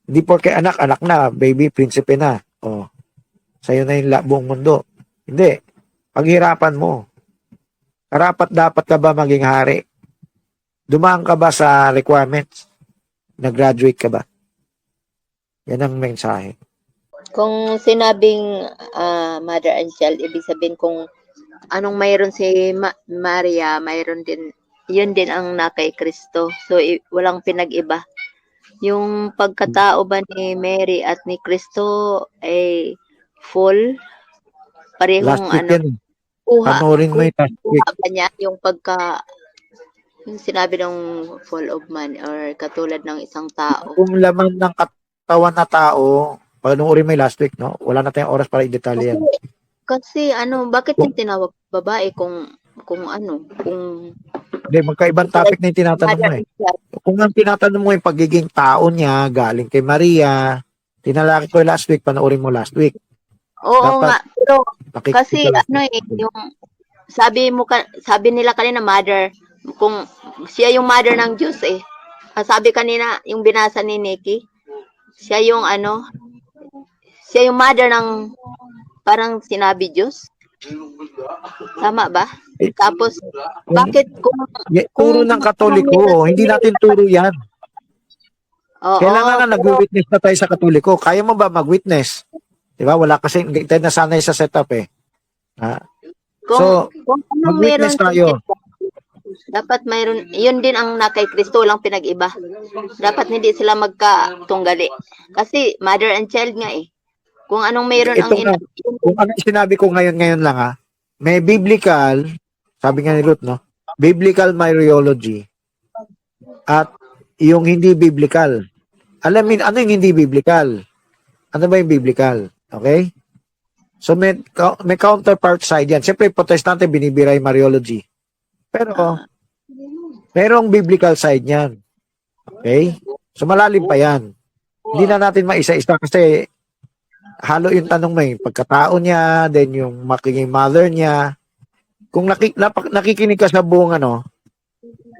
Hindi porke anak na, baby, prinsipe na. Sa'yo na yung buong mundo. Hindi. Paghirapan mo. Karapat dapat ka ba maging hari? Dumaan ka ba sa requirements? Nag-graduate ka ba? Yan ang mensahe. Kung sinabing mother and child, ibig sabihin kung anong mayroon si Maria, mayroon din, yun din ang na kay Kristo. So, walang pinag-iba. Yung pagkatao ba ni Mary at ni Kristo ay full? Parehong Last week yan. Panoorin mo yung last week. kuha ba niya yung yung sinabi ng full of man or katulad ng isang tao? Kung laman ng katawan na tao, panoorin mo yung last week, no? Wala na tayong oras para i-detalye yan. Kasi bakit yung tinawag babae kung Hindi, magkaibang topic na yung tinatanong mo eh. Kung ang tinatanong mo yung pagiging tao niya, galing kay Maria, tinalaki ko yung last week, panoorin mo last week. Oo Dapat nga, pero kasi last yung sabi nila kanina mother, kung siya yung mother ng Diyos eh. Sabi kanina yung binasa ni Nikki, siya yung mother ng parang sinabi Diyos. Tama ba? Tapos bakit turo ng Katoliko, hindi natin turo yan. Kailangan na nag-witness na tayo sa Katoliko. Kaya mo ba mag-witness? Diba? Wala kasi, hindi tayo nasanay sa setup eh. So, mag-witness tayo. Dapat mayroon, yun din ang nakay Kristo, lang pinag-iba. Dapat hindi sila magkatunggali. Kasi mother and child nga eh. Kung anong mayroon ang kung ano sinabi ko ngayon lang may biblical, sabi nga ni Ruth, no? Biblical Mariology at yung hindi biblical. Alam mo, ano yung hindi biblical? Ano ba yung biblical? Okay? So, may counterpart side yan. Siyempre, protestante, binibira yung Mariology. Pero, merong biblical side yan. Okay? So, malalim pa yan. Hindi na natin maisa-isa kasi halo yung tanong mo pagkatao niya, then yung magiging mother niya. Kung nakikinig ka sa buong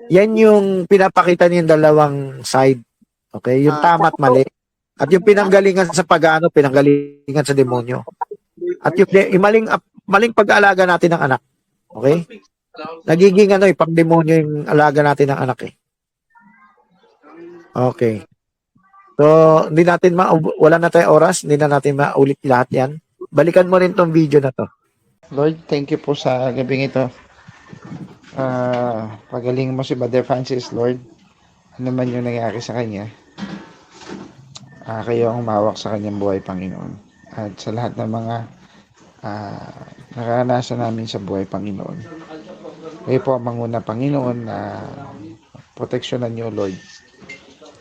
yan yung pinapakita niya yung dalawang side. Okay? Yung tama at mali. At yung pinanggalingan sa pag-ano, pinanggalingan sa demonyo. At yung maling pag-aalaga natin ng anak. Okay? Nagiging pang-demonyo yung alaga natin ng anak eh. Okay. So, wala na tayong oras, hindi na natin maulit lahat yan. Balikan mo rin tong video na to. Lord, thank you po sa gabing ito. Pagaling mo si Brother Francis, Lord. Ano man yung nangyari sa kanya, kayo ang umawak sa kanyang buhay, Panginoon. At sa lahat ng mga naranasan namin sa buhay, Panginoon. Kayo po ang manguna, Panginoon, na proteksyonan niyo, Lord.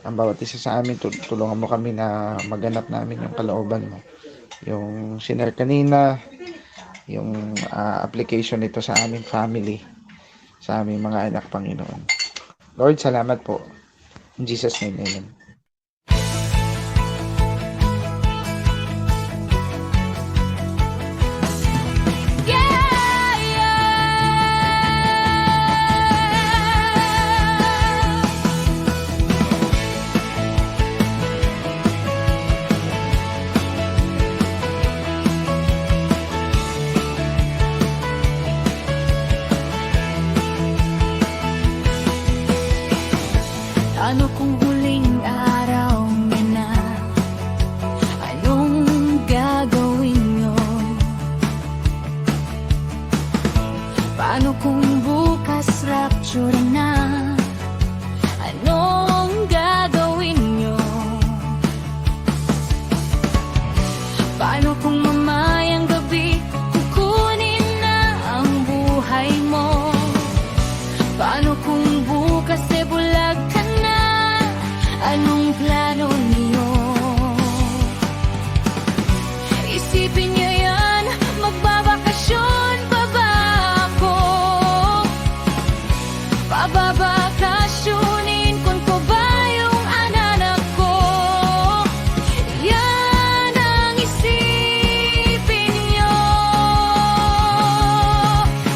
Ang bawat isa sa amin, tulungan mo kami na maganap namin yung kalooban mo. Yung sinare kanina, yung application nito sa aming family, sa aming mga anak, Panginoon. Lord, salamat po. In Jesus' name, amen. Paano kung huling araw niya na? Anong gagawin niyo? Paano kung bukas rapture na? Anong gagawin niyo? Paano kung mamayang gabi kukunin na ang buhay mo? Paano kung bukas e bulag ka na? Anong plano niyo? Isipin niyo yan, magbabakasyon pa ba ako? Pababakasyonin kung ko ba yung anak ko? Yan ang isipin niyo.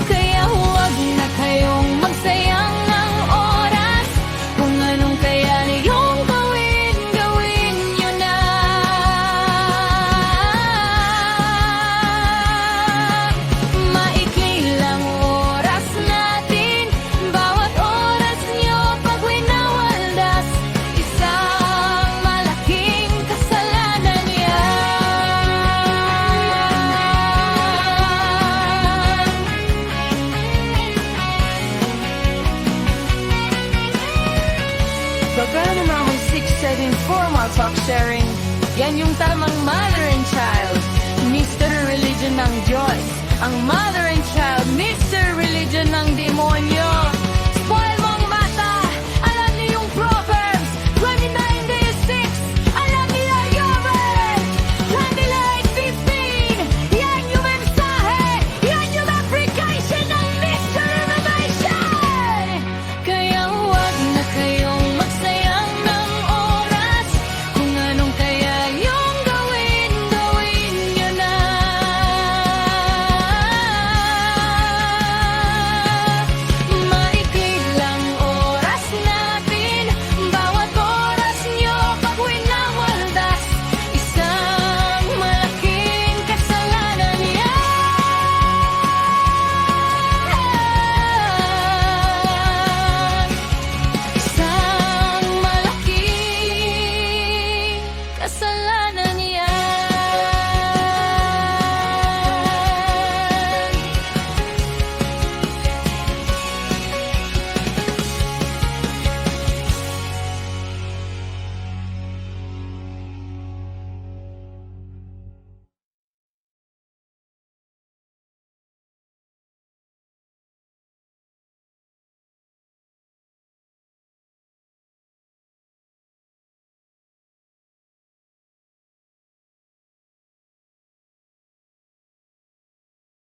Kaya huwag na kayong magsayang ng oras. Kung anong kaya niyong gawin, gawin niyo na. Maikli lang oras natin, bawat oras niyo pag winawaldas, isang malaking kasalanan yan. Programa namin 674 mga talk sharing. Yan yung tamang mother and child. Mr. Religion ng Diyos. Ang mother and child, Mr. Religion ng demonyo.